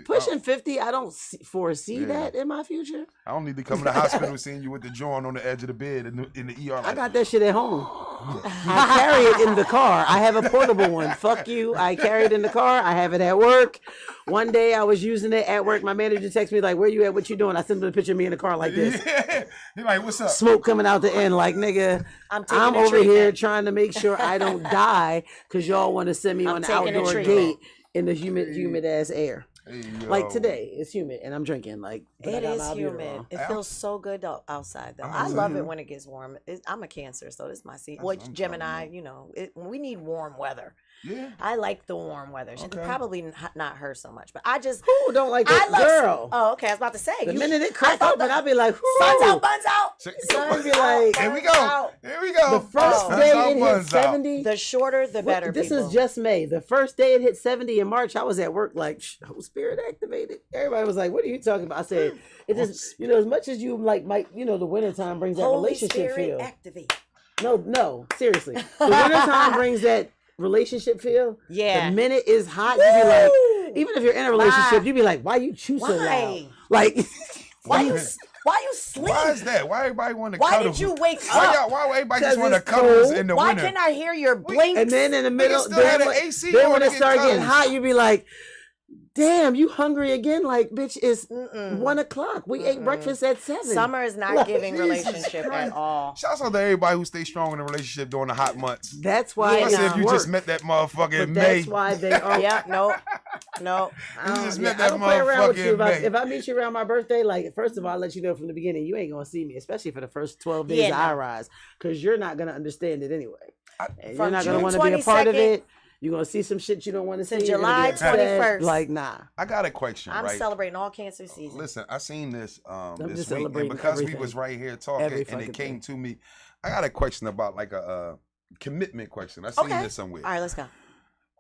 Pushing 50, I don't foresee that in my future. I don't need to come to the hospital seeing you with the joint on the edge of the bed in the ER. I got that shit at home. I carry it in the car. I have a portable one. Fuck you. I carry it in the car. I have it at work. One day I was using it at work. My manager texted me like, "Where you at? What you doing?" I sent him a picture of me in the car like this. Yeah. He like, "What's up?" Smoke coming out the end. Like, nigga, I'm over here trying to make sure I don't die because y'all want to send me on the outdoor gate in the humid ass air. Hey, like today, it's humid and I'm drinking. Like, it is humid. It feels so good outside though. I love it when it gets warm. I'm a Cancer, so this is my season. Well, Gemini, we need warm weather. Yeah, I like the warm weather. Probably not her so much, but I just who don't like that girl. Oh, okay. I was about to say the minute it cracked open, I'll be like, "Sun's out, buns out." Sun be like, "Here we go, here we go." The first day it hit 70. The shorter, the better. This is just May. The first day it hit 70 in March, I was at work like, "Oh, spirit activated." Everybody was like, "What are you talking about?" I said, "It just, as much as you might, the wintertime brings that Holy relationship Spirit feel." Activate. No, seriously, the wintertime brings that relationship feel. Yeah. The minute is hot, you be like, even if you're in a relationship, you be like, "Why you chew so loud?" Like, why you sleep? Why is that? Why everybody want to? Why did you wake up? Why everybody just want to cuddle in the why winter? Why can I hear your blink? And then in the middle, then when it start getting hot, you be like, "Damn, you hungry again?" Like, bitch, it's 1 o'clock. We ate breakfast at 7. Summer is not giving relationship at all. Shouts out to everybody who stays strong in a relationship during the hot months. That's why I said if you just met that motherfucker in May. That's why they are. Yeah, no. No. You just Yeah, met I that don't play around with you. motherfucking If I meet you around my birthday, like first of all, I'll let you know from the beginning, you ain't gonna see me, especially for the first 12 days of Irize, because you're not gonna understand it anyway. And you're not gonna want to be a part of it. You're gonna see some shit you don't want to see. July 21st. Like, nah. I got a question, I'm right? celebrating all cancer season. Listen, I seen this this just week, and celebrating because we everything. was right here talking, and it came to me, I got a question about like a commitment question. I seen this somewhere. All right, let's go.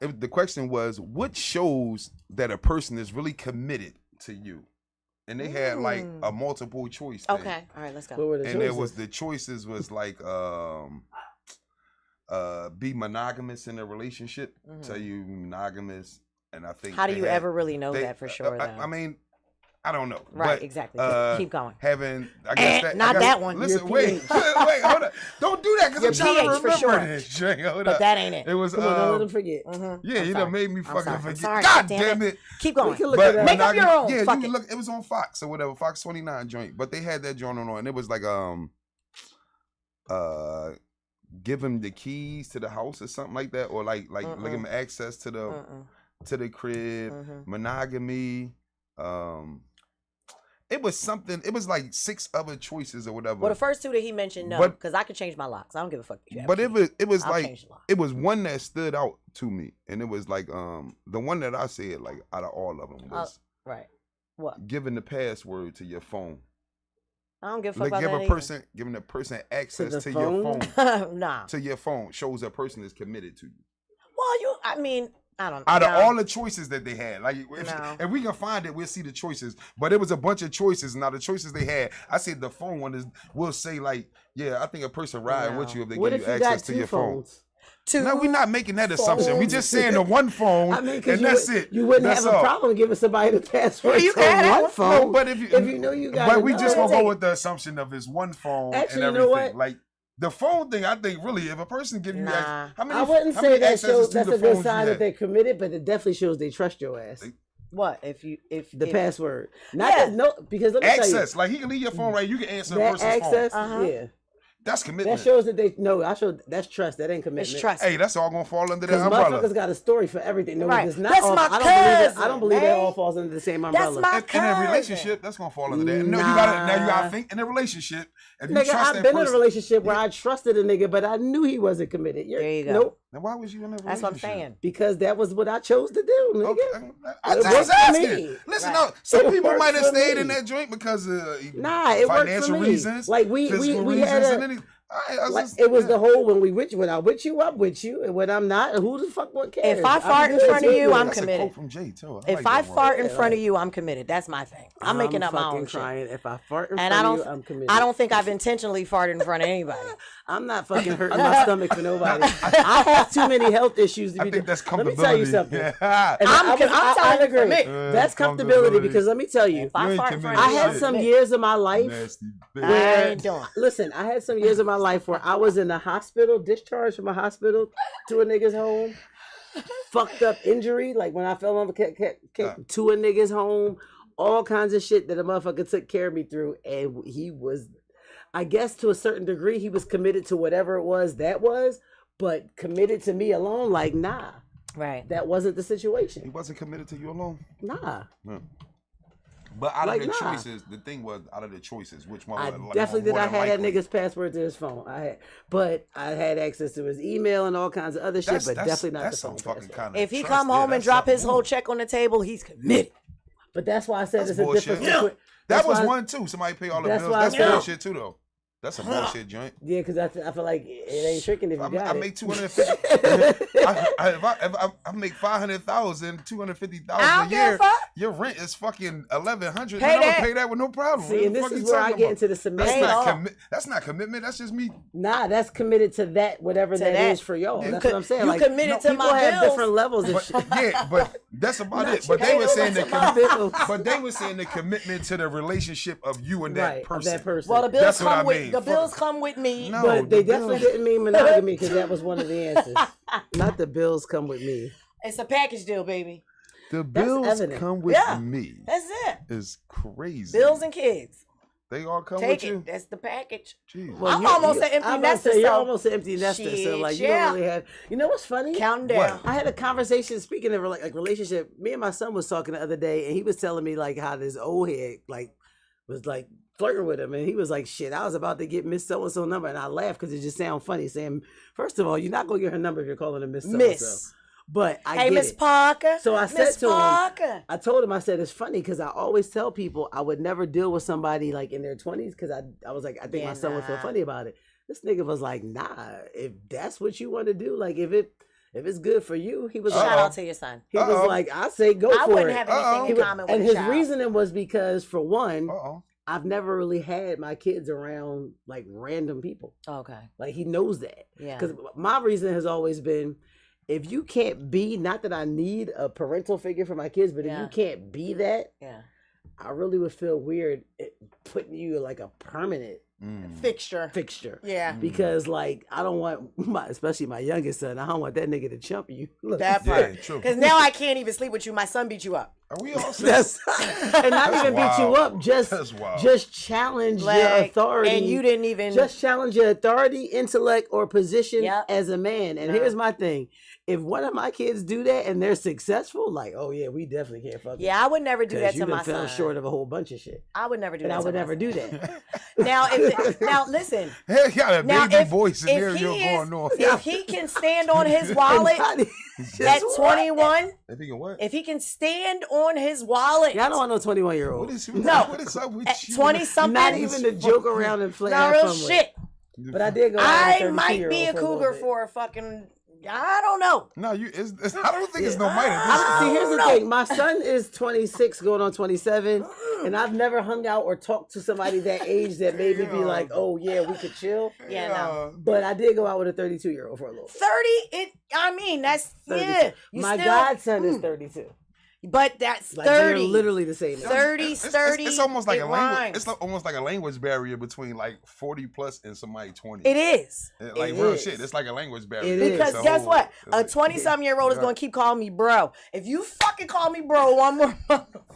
The question was, what shows that a person is really committed to you? And they had like a multiple choice thing. Okay, all right, let's go. What were the And choices? there was the choices was like be monogamous in a relationship. Tell you monogamous, and I think how do you ever really know that for sure? Though? I mean, I don't know. Right, but, exactly. Keep going. Having, I guess that, not that one. Listen, wait, hold on. Don't do that because I'm trying to pH for remember sure. this. Hold But up. that ain't it. It was. Come on, don't let them forget. Yeah, you done made me fucking forget. Sorry. God damn it. Keep going. We can look it up. Make up your own. Yeah, Fuck you it. look. It was on Fox or whatever, Fox 29 joint. But they had that joint on, and it was like give him the keys to the house or something like that, or like give him access to the crib, monogamy. It was something. It was like 6 other choices or whatever. Well, the first 2 that he mentioned, no, because I could change my locks. I don't give a fuck. But it was I'll like change the lock. it was one that stood out to me, and it was like the one that I said like out of all of them was right. What? giving the password to your phone. I don't give a fuck Like about that giving a person access to phone? your phone. Nah. To your phone shows a person is committed to you. Well, I mean, I don't know. Out of all the choices that they had, like if we can find it, we'll see the choices. But it was a bunch of choices. Now the choices they had, I said the phone one will say like, yeah, I think a person riding with you if they give you access to your phone. No, we're not making that assumption. We just saying the one phone, and that's it. You wouldn't that's have a problem giving somebody the password you to can one phone. No, but if you know you got, but we just gonna go with the assumption of his one phone. Actually, and you everything. know what? Like the phone thing, I think really, if a person give you, Nah. I wouldn't say that shows that's a good sign that they're committed, but it definitely shows they trust your ass. What if the password? Not because let me access, tell you, like he can leave your phone right, you can answer a that person's access, phone. yeah. That's commitment. That shows that that's trust. That ain't commitment. It's trust. Hey, that's all gonna fall under that Because umbrella. motherfuckers got a story for everything. No, Right. it's not. That's all, my I don't believe that man. all falls under the same umbrella. That's my in a relationship, that's gonna fall under that. No, you gotta think in a relationship. If you Nigga, trust I've that been person, in a relationship where I trusted a nigga, but I knew he wasn't committed. There you go. Nope. then why was you in a relationship? That's what I'm saying. Because that was what I chose to do, nigga. Okay. I It was worked for asking. me. Listen, Right. no, some It people worked might have for stayed me. in that joint because of Nah, it worked financial for me. reasons, Like we physical had reasons, a. and anything. It was the whole when I'm with you, I'm with you, and when I'm not, who the fuck what cares? If I fart in front of you, I'm That's a committed. quote from Jay too. If I fart in front of you, I'm committed. That's my thing. I'm making up my own crying. shit. If I fart in And front of you, I'm committed. I don't think I've intentionally farted in front of anybody. I'm not fucking hurting my stomach for nobody. I have too many health issues to be. I think that's comfortability. Let me tell you something. Yeah. And I'm I telling you for agree. me. That's comfortability because let me tell you, If I ain't fart in front committed of I you, had I'm some committed. years of my life. Nasty bitch. I ain't doing. Listen, I had some years of my life where I was in the hospital, discharged from a hospital to a nigga's home, fucked up injury, like when I fell on to a nigga's home, all kinds of shit that a motherfucker took care of me through, and he was, I guess to a certain degree, he was committed to whatever it was that was, but committed to me alone, like nah, Right. that wasn't the He situation, wasn't committed to you alone. nah. No. But out Like, of the nah. choices, the thing was out of the choices, which one? I was definitely did. more I than had that likely? nigga's password to his phone. But I had access to his email and all kinds of other shit. But definitely not the that's phone some fucking password. kind of If he trust come there. home and That's drop his something whole new. check on the table, he's committed. But that's why I said That's there's a bullshit. difference. Between, That that's was why- one too. Somebody pay all the That's bills. why I That's said- bullshit too, though. That's a bullshit joint. Yeah, because I feel like it ain't tricking if you got I it. make 250. I make 500,000, 250,000 I a don't give a year. fuck. Your rent is fucking 1,100. Pay Man, I'm that. gonna pay that with no problem. See, What and the this fuck is you where I talking get about? into the That's semantics. not That's not commitment. That's just me. Nah, that's committed to that, whatever that that. is for y'all. You That's what I'm saying. you Like, committed to people my have bills. different levels of shit. But that's about Not it. But you. they were Ain't saying nobody the talking about bills. but they were saying the commitment to the relationship of you and that Right, of person. that person. Well, the bills That's what I come with mean. the Fuck bills it. come with me. No. But they the definitely bills- didn't mean monogamy because that was one of the answers. Not the bills come with me. It's a package deal, baby. The bills evident. come with Yeah. me. That's it. Is crazy. Bills and kids. They all come Take with it. you. That's the package. Jeez. Well, I'm almost an empty I'm about to nester, say, you're so- almost an empty nester. So like you Shit, don't really have. You know what's funny? Counting down. I had a conversation. Speaking of like relationship, me and my son was talking the other day, and he was telling me like how this old head like was like flirting with him, and he was like, "Shit, I was about to get Miss So and So number," and I laughed because it just sounds funny. Saying, first of all, you're not gonna get her number if you're calling her Miss So and So. Miss. But I Hey, get Miss it. Parker. So I said Miss to him, Parker. I told him, I said, it's funny because I always tell people I would never deal with somebody like in their 20s because I was like, I think Yeah, my son would feel nah. funny about it. This nigga was like, nah, if that's what you want to do, like if it's good for you, he was Shout like, out to your son. he was like, I say go I for wouldn't it. have Uh-oh. anything He in would- common with And a his child. reasoning was because for one, Uh-oh. I've never really had my kids around like random people. Okay. Like he knows that. Yeah. Because my reason has always been, if you can't be, not that I need a parental figure for my kids, but if Yeah. you can't be that, Yeah. I really would feel weird putting you like a permanent Fixture. fixture. Yeah. Because like I don't want especially my youngest son, I don't want that nigga to chump you. Look, That Yeah, part. true. Because now I can't even sleep with you. My son beat you up. Are we all set? that's and not That's even beat you wild. up, That's wild. just challenge your Like, authority. and you didn't even. just challenge your authority, intellect, or position Yep. as a man. And No. here's my thing. If one of my kids do that and they're successful, like, oh yeah, we definitely can't fuck. Yeah, I would never do that you to my done fell son. short of a whole bunch of shit. I would never do And that. I would to my never son. do that. Now listen. Hey, got a Now, baby if, boy if scenario he going on. if he can stand on his wallet at 21, If he can what? if he can stand on his wallet, Yeah, I don't want no 21-year-old. What is No. What is up with at you? 20 something, Not even to joke around and play. not have real fun with. shit. But I did go. out with I might be a 32-year-old for cougar little bit. for a fucking. I don't know. No, you. I don't think it's no minor. See, here's the No. thing. My son is 26, going on 27, and I've never hung out or talked to somebody that age that made me be like, "Oh yeah, we could chill." Yeah, no. But I did go out with a 32-year-old for a little. 30. I mean, that's 32. yeah. You My still, godson is 32. but that's Like they're 30. literally the same age. 30, 30. It's almost like it a language. rhymes. It's almost like a language barrier between like 40 plus and somebody 20. It is. Like It real is. shit. It's like a language barrier. It is. Because It's a guess whole- what? it's A like- 20-something-year-old is Yeah. going to keep calling me bro. If you fucking call me bro one more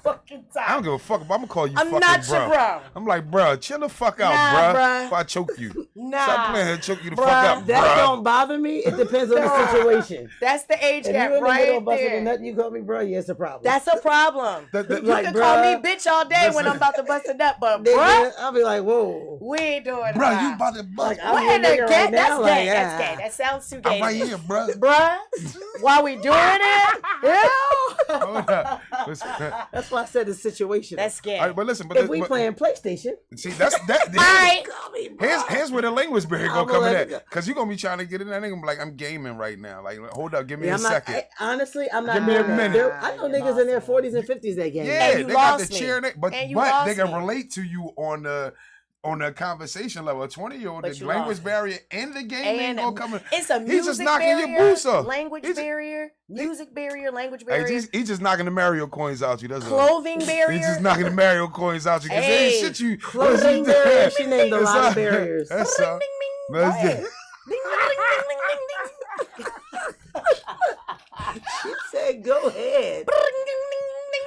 fucking I don't time, give a fuck. But I'm gonna call you. I'm fucking not your bro. I'm like, bro, chill the fuck out, Nah, bro. bruh. Before I choke you. Nah. Stop playing and choke you the Bruh. fuck out, That bro. don't bother me. It depends on the situation. That's the age If gap you in the middle right of busting a there. nut, you call me bro. Yeah, it's a problem. That's a problem. That- You like, can call me bruh, bitch all day when listen. I'm about to bust a nut, but Nigga, bruh, I'll be like, whoa. we ain't doing Bro, that. you about to bust. Like, I'm What your in the nigga gay? right That's now, gay. like, That's ah. gay. That sounds too gay. I'm right to me. here, bro. Bruh, while we doing it, yeah. Hold up. Listen. That's why I said the situation. That's gay. All right, but listen, but if we playing PlayStation. see, that's that. All right. Call me bro. Here's where the language barrier gonna I'ma come in let at. it go. Cause you gonna be trying to get in that nigga, be like, I'm gaming right now. Like, hold up, give me Yeah, a I'm not, second. honestly, I'm not Give me a doing that. minute. There- I know You niggas in their lost me. 40s and 50s that game. Yeah, And you they got the lost me. cheer, but And you they lost can me. relate to you on the conversation level. A 20-year-old, But the you language lost me. barrier and the game ain't gonna come in. It's a music He's just knocking barrier, your boots off. language He's just- barrier, music barrier, language Hey, barrier, he's just knocking the Mario coins out you. That's all. clothing barrier. He's just knocking the Mario coins out you. Cause there ain't Hey, shit you. Clothing barrier. She named a That's lot of all. barriers. That's all. Ding, ding, Let's ding. do- Go ahead. Ding, ding, ding, ding, ding, ding. She said, go ahead. Ding, ding, ding, ding.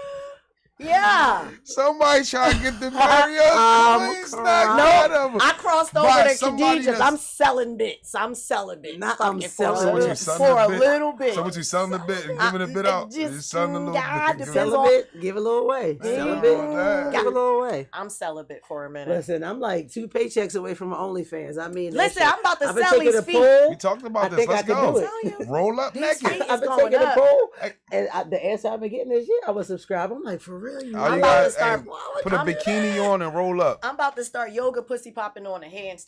Yeah. Somebody trying to get the Mario coins knocked No, out of him. I crossed over By to somebody Khadijah's. that's- I'm selling bits. I'm selling bits. Not Fuck I'm it, selling for a bits. little, You selling for a a bit? little bit. So what you selling a bit and giving a bit out? just- You selling a little God, bit. depends giving a Sell a little- bit, give a little away. Sell a Yeah, bit, that. give a little away. I'm celibate for a minute. Listen, I'm like 2 paychecks away from OnlyFans. I mean, that Listen, shit. I'm about to I've been sell taking these a feet. poll. We talked about I this. think Let's I can go. do it. Tell you. Roll up These naked. feet- I've been going taking up. a poll, Hey. and the answer I've been getting is yeah, I was subscribed. I'm like, for real? You All I'm you really? about got to is start- put a bikini on and roll up. I'm about to start yoga pussy popping on a handstand.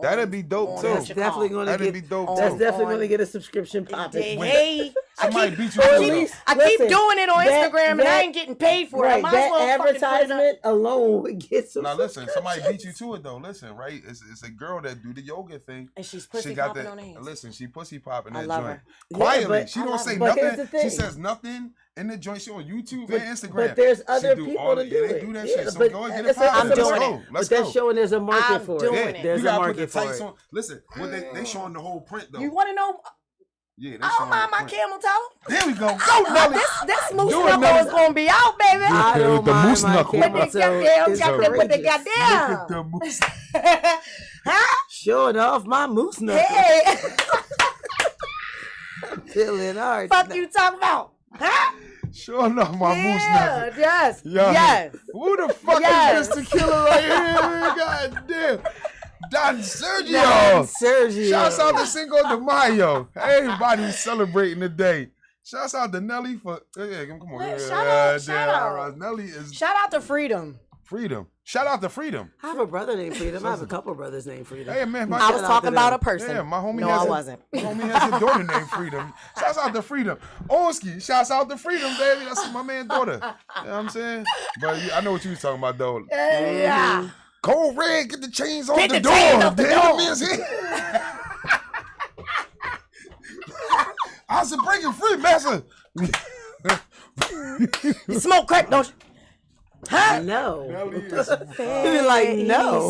That'd be dope, on too. what That's you definitely call. going to That'd get. be dope on- That's too. definitely on- going to get a subscription popping. Hey, Somebody beat you I to keep, it. least- I keep listen, doing it on that- Instagram and I that- ain't getting paid for it. I Right, might as that well fucking put it up. advertisement alone would get some. Now listen, somebody beat you subscriptions. to it though. Listen, right? It's a girl that do the yoga thing. And she's pussy She got popping that. on her hands. Listen, she pussy popping I that love joint her. Yeah, quietly. but She I don't love say her. But here's nothing. the She thing. says nothing in the joint. She on YouTube But- and Instagram. But there's She other do people all to the- do yeah, it. they do that Yeah, shit. So but go ahead and it's a- pop it's it. a Let's market. go. Let's But that's go. showing there's a market I'm for doing it. it. There's you a gotta put market the for tights it. on. Listen, what they showing the whole print though. You want to know? Yeah, I don't mind my camel toe. There we go. Go, Nelly. This moose knuckle is gonna be out, baby. I don't the mind moose my knuckle. camel Put the toe. goddamn, It's got to put the courageous. goddamn. The moose. Huh? Showing off my moose knuckle. Hey, Feeling hard. fuck you talking about? Huh? Sure enough, my moose Yeah, knuckle. yes, Yo, yes. Who the fuck Yes. is Mr. Killer right here? God damn. Don Sergio. Don Sergio. Shouts out to Cinco de Mayo. Everybody's celebrating the day. Shouts out to Nelly for come on. Look, Yeah, shout out. Nelly is Shout out to Freedom. Freedom. Shout out to Freedom. I have a brother named Freedom. I have a couple brothers named Freedom. Hey man, I was Shout out talking to about them. a person. Yeah, my homie No, has I a- wasn't. My homie has a daughter named Freedom. Shouts out to Freedom. Oski, shouts out to Freedom, baby. That's my man's daughter. You know what I'm saying? But I know what you was talking about though. Yeah. Cold Red, get the chains off Get the the door. chains off the Damn, door. man's here. I said, break it free, master. You smoke crack, don't you? Huh? No. Nelly is You're like, no.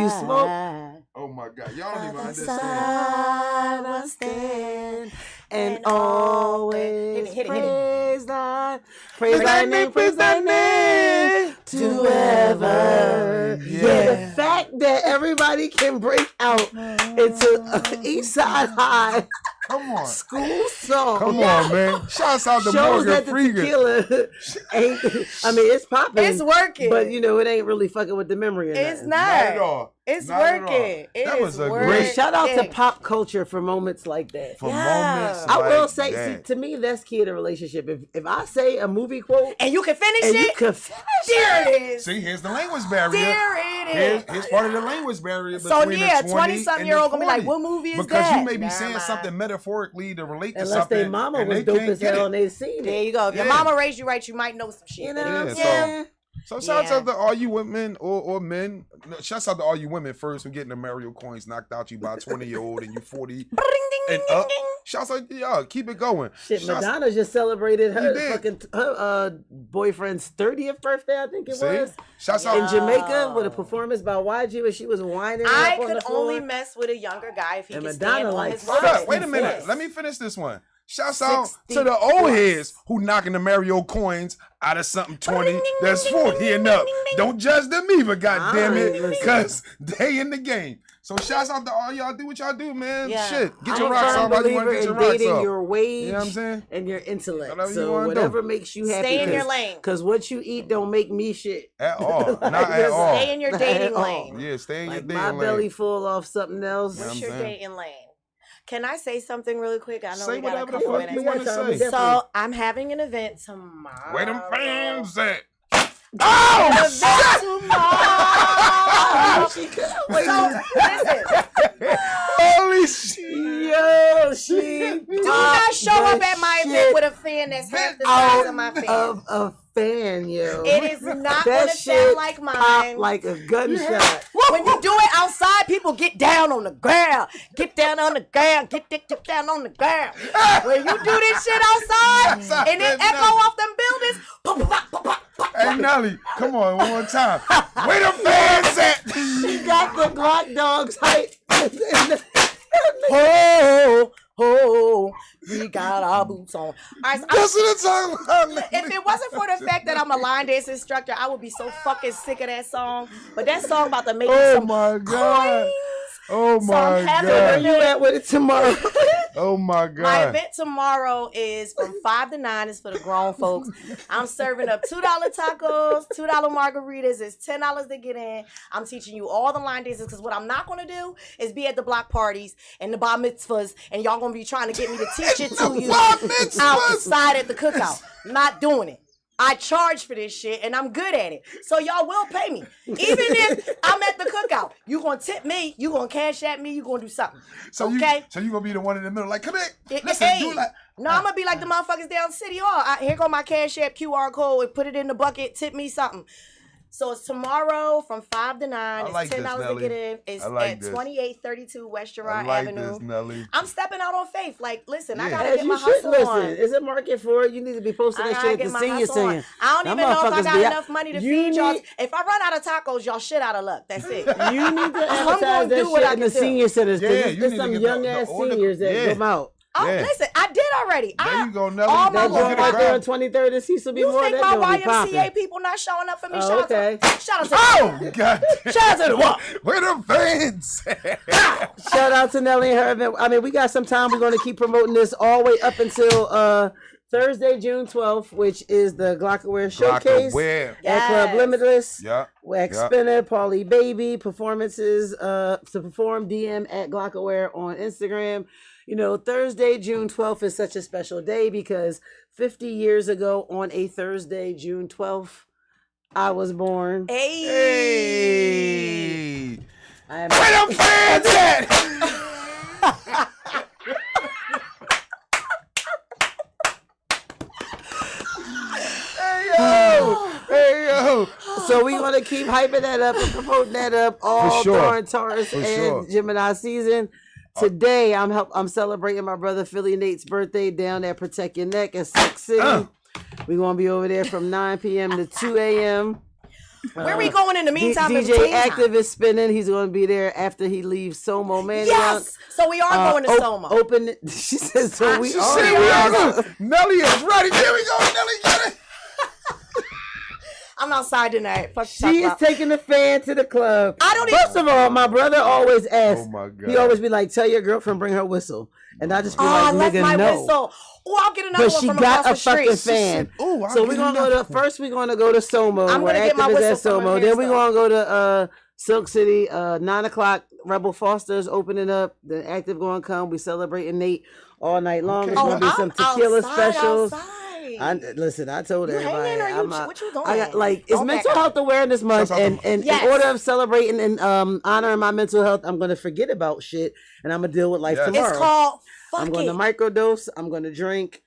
You smoke? Oh my God, y'all don't even understand. I will stand And always Hit it. praise thy name, praise thy name to ever. Yeah. The fact that everybody can break out into East Side High Come on. school song. Come on, man. Shouts out to Shows Morgan that the Freeman. tequila ain't, I mean, it's popping. It's working. But, you know, it ain't really fucking with the memory or It's nothing. not. Not at all. It's Not at all. working. It That is was a working. great- Shout out to pop culture for moments like that. For Yeah. moments I will like say, that. see, to me, that's key to the relationship. If I say a movie quote And you can finish and you it. can finish There it is. See, here's the language barrier. There it is. Here's part of the language barrier So between yeah, the 20 something and year the old gonna be like, 40. what movie is Because that? you may be Never saying mind. something metaphorically to relate to unless something. their mama and was they dope can't as get hell it. and they seen There it. you go. If your Yeah. mama raised you right, you might know some shit. You know Yeah, what I'm so- saying? So shouts Yeah. out to all you women or men. No, shouts out to all you women first who getting the Mario coins knocked out you by a 20-year-old and you 40 Ding, ding, and ding, up. ding. Shouts out to y'all. Keep it going. Shit, Shouts- Madonna just celebrated He her did. fucking boyfriend's 30th birthday, I think it See? was. Shouts In out. Jamaica with a performance by YG where she was whining I up on could the floor. only mess with a younger guy if he And could Madonna stand on like his Hold words. up. Wait a minute. Yes. Let me finish this one. Shouts out to the old heads who knocking the Mario coins out of something 20 that's 40 and up. Don't judge them either, goddamn Alright, it, listen. because they in the game. So shouts out to all y'all. Do what y'all do, man. Yeah. Shit, get I'm your a rocks firm off like you want believer to get your in rocks dating off. your wage You know what I'm saying? and your intellect. Whatever you So wanna do. whatever makes you happy. Stay in your lane. Because what you eat don't make me shit. At all, not Like, at just all. Stay in your Not dating at all. lane. Yeah, stay in Like your my dating belly lane. full off something else. Yeah, What's I'm your saying. dating lane? Can I say something really quick? I know Say we got a whatever the couple fuck you minutes. want to say. So I'm having an event tomorrow. Where them fans at? An Oh, event tomorrow. So listen, holy shit! Yo, she do not show up at my event with a fan that's half the size of my fan. of a fan, yo. It is not That going to shit sound like pop mine. like a gunshot. When you do it outside, people get down on the ground. Get down on the ground. Get down on the ground. When you do this shit outside and it echo off them buildings, pop, pop, pop, pop, pop. Hey Nelly, come on one more time. Where them fans at? She got the Glock dogs height. Oh, oh, we got our boots on. All right, so That's what I'm talking about. if it wasn't for the fact that I'm a line dance instructor, I would be so fucking sick of that song. But that song about to make me Oh some my God. coins. Oh So my I'm having Where God. you at with it tomorrow? Oh my My God. event tomorrow is from 5 to 9. It's for the grown folks. I'm serving up $2 tacos, $2 margaritas. It's $10 to get in. I'm teaching you all the line dances because what I'm not going to do is be at the block parties and the bar mitzvahs and y'all going to be trying to get me to teach it to you Bar mitzvahs? outside at the cookout. Not doing it. I charge for this shit and I'm good at it. So y'all will pay me. Even if I'm at the cookout, you gonna tip me, you gonna cash at me, you gonna do something. So okay? you gonna be the one in the middle, like, come here. Hey, Listen, do like. no, I'm gonna be like the motherfuckers down City Hall. Here go my Cash App QR code and put it in the bucket, tip me something. So it's tomorrow from 5 to 9. I It's like this, $10 to Nelly. get in. It's I like at this. 2832 West I Girard like Avenue. this, Nelly. I'm stepping out on faith. Like, listen, I Yeah. gotta As get you my should hustle listen. on. It's a market for it. You need to be posting I that gotta shit get at the my senior hustle on. center. I don't Them even know if I motherfuckers got be- enough money to You feed y'all. need- If I run out of tacos, y'all shit out of luck. That's it. You need to I'm advertise gonna that do what shit I in the can do. senior centers because Yeah, you there's need to some get young the ass older- seniors that yeah. come out. Oh, Yeah. listen, I did already. There you go, Nelly. all my That Go get joint it, right there on grab. 23rd and Cecil B. You Moore. think That my joint be YMCA popping. people not showing up for me? Oh, okay. Shout out to Oh, God. shout out to the what? Where the fans? Shout out to Nelly and her event. I mean, we got some time. We're going to keep promoting this all the way up until Thursday, June 12th, which is the Glockenware Showcase Glockenware. at Club Yes. Limitless. Yeah. Wax Yeah. Spinner, Paulie Baby, performances to perform, DM at Glockenware on Instagram. You know, Thursday, June 12th is such a special day because 50 years ago on a Thursday, June 12th, I was born. Hey. Hey. I am Where them fans at? Hey, yo. So we're gonna keep hyping that up and promoting that up all sure. during Taurus For and sure. Gemini season. Today I'm celebrating my brother Philly Nate's birthday down at Protect Your Neck in Silk City. We're gonna be over there from 9 p.m. to 2 a.m. Where we going in the meantime? in DJ between time? Active is spinning. He's gonna be there after he leaves Somo Man. Yes. So we are going to Soma. Open. She says so. We She are. said we are going. Nelly is ready. Here we go. Nelly, get it. I'm outside tonight. Fuck She is taking the fan to the club. I don't First of all, my brother always asks. Oh, my God. He always be like, "Tell your girlfriend bring her whistle," and I just be I like, left "Nigga, my no." whistle. Oh, I'll get another But one she from got across a the street. fucking fan. Ooh, So we're gonna go to first. We're gonna go to Somo. I'm where gonna get my Active is at whistle from her Somo. Then we're hairstyle. gonna go to Silk City. 9 o'clock. Rebel Foster's opening up. The Active gonna come. We celebrating Nate all night long. Okay. There's gonna be I'm some tequila outside, specials. outside. Listen, I told You everybody. hanging or you? I'm What you doing? I got like it's Okay. Mental Health Awareness Month, Shout out and, to- and Yes. in order of celebrating and honoring my mental health, I'm gonna forget about shit and I'm gonna deal with life Yes. tomorrow. It's called fuck I'm going to it. microdose. I'm going to drink.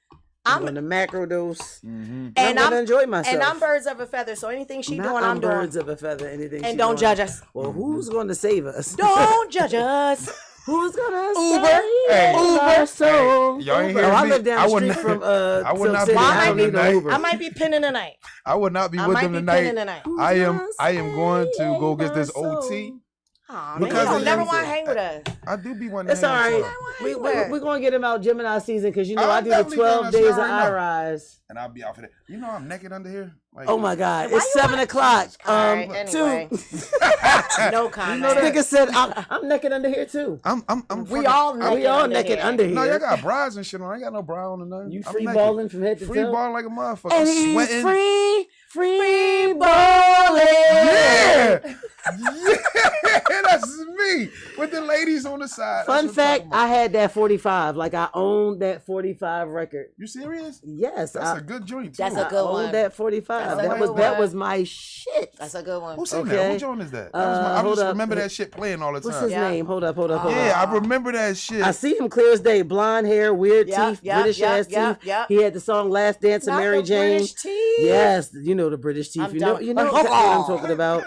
I'm I'm- going to macrodose. Mm-hmm. And I'm going to enjoy myself. And I'm birds of a feather. So anything she Not doing, I'm doing. birds of a feather. Anything. And she don't doing. judge us. Well, who's going to save us? Don't judge us. Who's gonna Uber. save Hey. our soul? Hey, y'all ain't Uber. hear Oh, I me. live down I the would street not- from I would Silk not City. be I don't with need them no tonight. Uber. I might be pinning tonight. I would not be I with might them be tonight. pinning tonight. I am going to go get this OT. Aw, man, Because you don't of never you. want to hang with us. I do be wanting to It's all hang with right. y'all. We're going to get him out Gemini season because, you know, I I'm do the definitely 12 gonna days of shower now. Irize. And I'll be out for that. You know I'm naked under here. Like, Oh, my God. Why It's you 7 o'clock. All right, anyway. Two. No comment. This nigga said, I'm naked under here, too. I'm We fucking- all naked. We all under naked here. under here. No, y'all got bras and shit on. I ain't got no bra on or nothing. You I'm free naked. balling from head to Free toe? balling like a motherfucker. And I'm he's sweating. free balling. Yeah. Yeah, that's me with the ladies on the side. Fun That's what I'm fact, talking about. I had that 45. Like, I owned that 45 record. You serious? Yes, That's I a good joint too. That's a good owned one. that 45. That's a That good that one. was my shit. That's a good one. Who sang Okay. that? What joint is that? That was my, I hold just up. remember that shit playing all the What's time. his Yeah. name? Hold up. Yeah, I remember that shit. I see him clear as day. Blonde hair, weird Yep, teeth, yep, British yep, ass yep, teeth. yep. He had the song "Last Dance" of Not Mary the Jane. British teeth. Yes, you know the British teeth. I'm You know, done. you know Like, exactly what I'm talking about.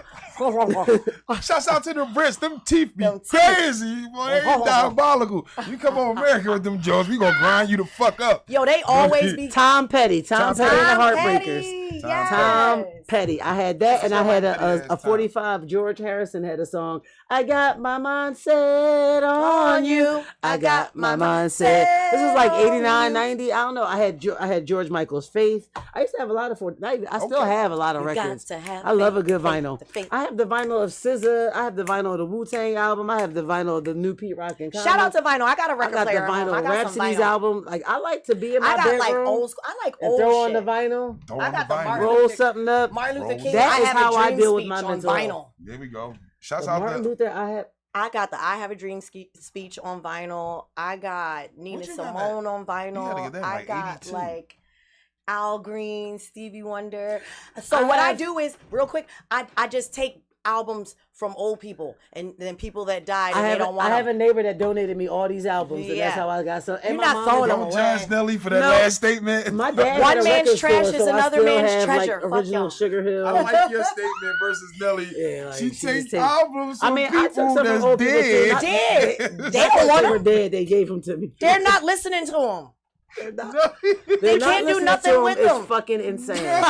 Shouts out to the Brits. Them teeth be Them teeth. crazy, boy. They diabolical. You come over America with them jaws, we gonna grind you the fuck up. Yo, they always be Tom Petty, Tom Petty and the Tom Heartbreakers. Petty, Tom yes. Petty. I had that, and I Somebody had Petty a ass 45. George Harrison had a song. I got my mind set on you. I got my mind set. This was like 89, 90. I don't know. I had George Michael's Faith. I used to have a lot of 40. I still Okay. have a lot of You got records. to have I love a faith, good faith, vinyl. faith. I have the vinyl of SZA. I have the vinyl of the Wu-Tang album. I have the vinyl of the new Pete Rock and Shout out to vinyl. I got a I record got the player at home. vinyl I got some Rhapsody's vinyl. album. Like, I like to be in my I got like bedroom old school. I like and old throw on shit. the vinyl, Throw I on got the the vinyl. Martin roll Luther- something up. Martin Luther Roll. King. That I is have how a I dream deal with speech my on mental vinyl. health. There we go. Shouts But out Martin there. Luther, I had. I got the I Have a Dream speech on vinyl. I got Nina What you got Simone on gotta vinyl. get that in, I like, got 82. like Al Green, Stevie Wonder. So what I do is real quick. I just take albums from old people and then people that died and they don't want I have them. a neighbor that donated me all these albums, and Yeah. that's how I got some. And You're my not mom throwing is- them Don't away. judge Nelly for that No. last statement. My dad One had a man's record trash store, is so I another still man's have, treasure. Like, Fuck original y'all. Sugar Hill. I like your statement versus Nelly. Yeah, like, she she takes just take- albums from I mean, I took people some from that's old people too. dead. Not- Dead. They Not don't that want they were them. dead. They gave them to me. They're not listening to them. They're not- They they're not can't do listening nothing to with It's them. fucking insane.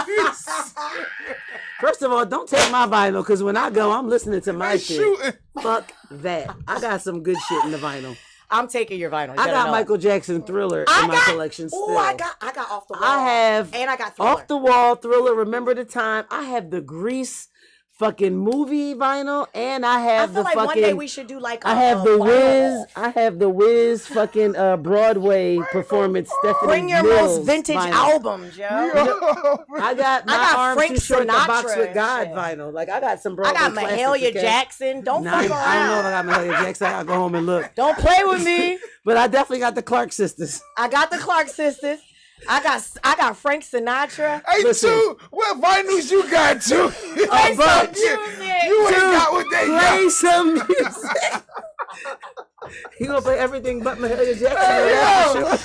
First of all, don't take my vinyl because when I go, I'm listening to my They shit. shooting. Fuck that. I got some good shit in the vinyl. I'm taking your vinyl. I got Michael Jackson Thriller in my collection still. Oh, I got Off the Wall. I have and I got Thriller. Off the Wall, Thriller, Remember the Time. I have the Grease fucking movie vinyl, and I have feel like one day we should do like I have the Wiz. I have the Wiz fucking Broadway performance. Stephanie Bring your Mills most vintage vinyl. album, Joe. I got my Arms Too Short to Box with God vinyl. Like I got some Broadway. I got Mahalia Jackson. Don't fuck around. I don't know if I got Mahalia Jackson. I gotta go home and look. Don't play with me. But I definitely got the Clark sisters. I got the Clark sisters. I got Frank Sinatra. Hey, Listen, what vinyls you got, too? Play some music. You ain't got what they got. Play some music. He gonna play everything but Mahalia Jackson. Hey, yo.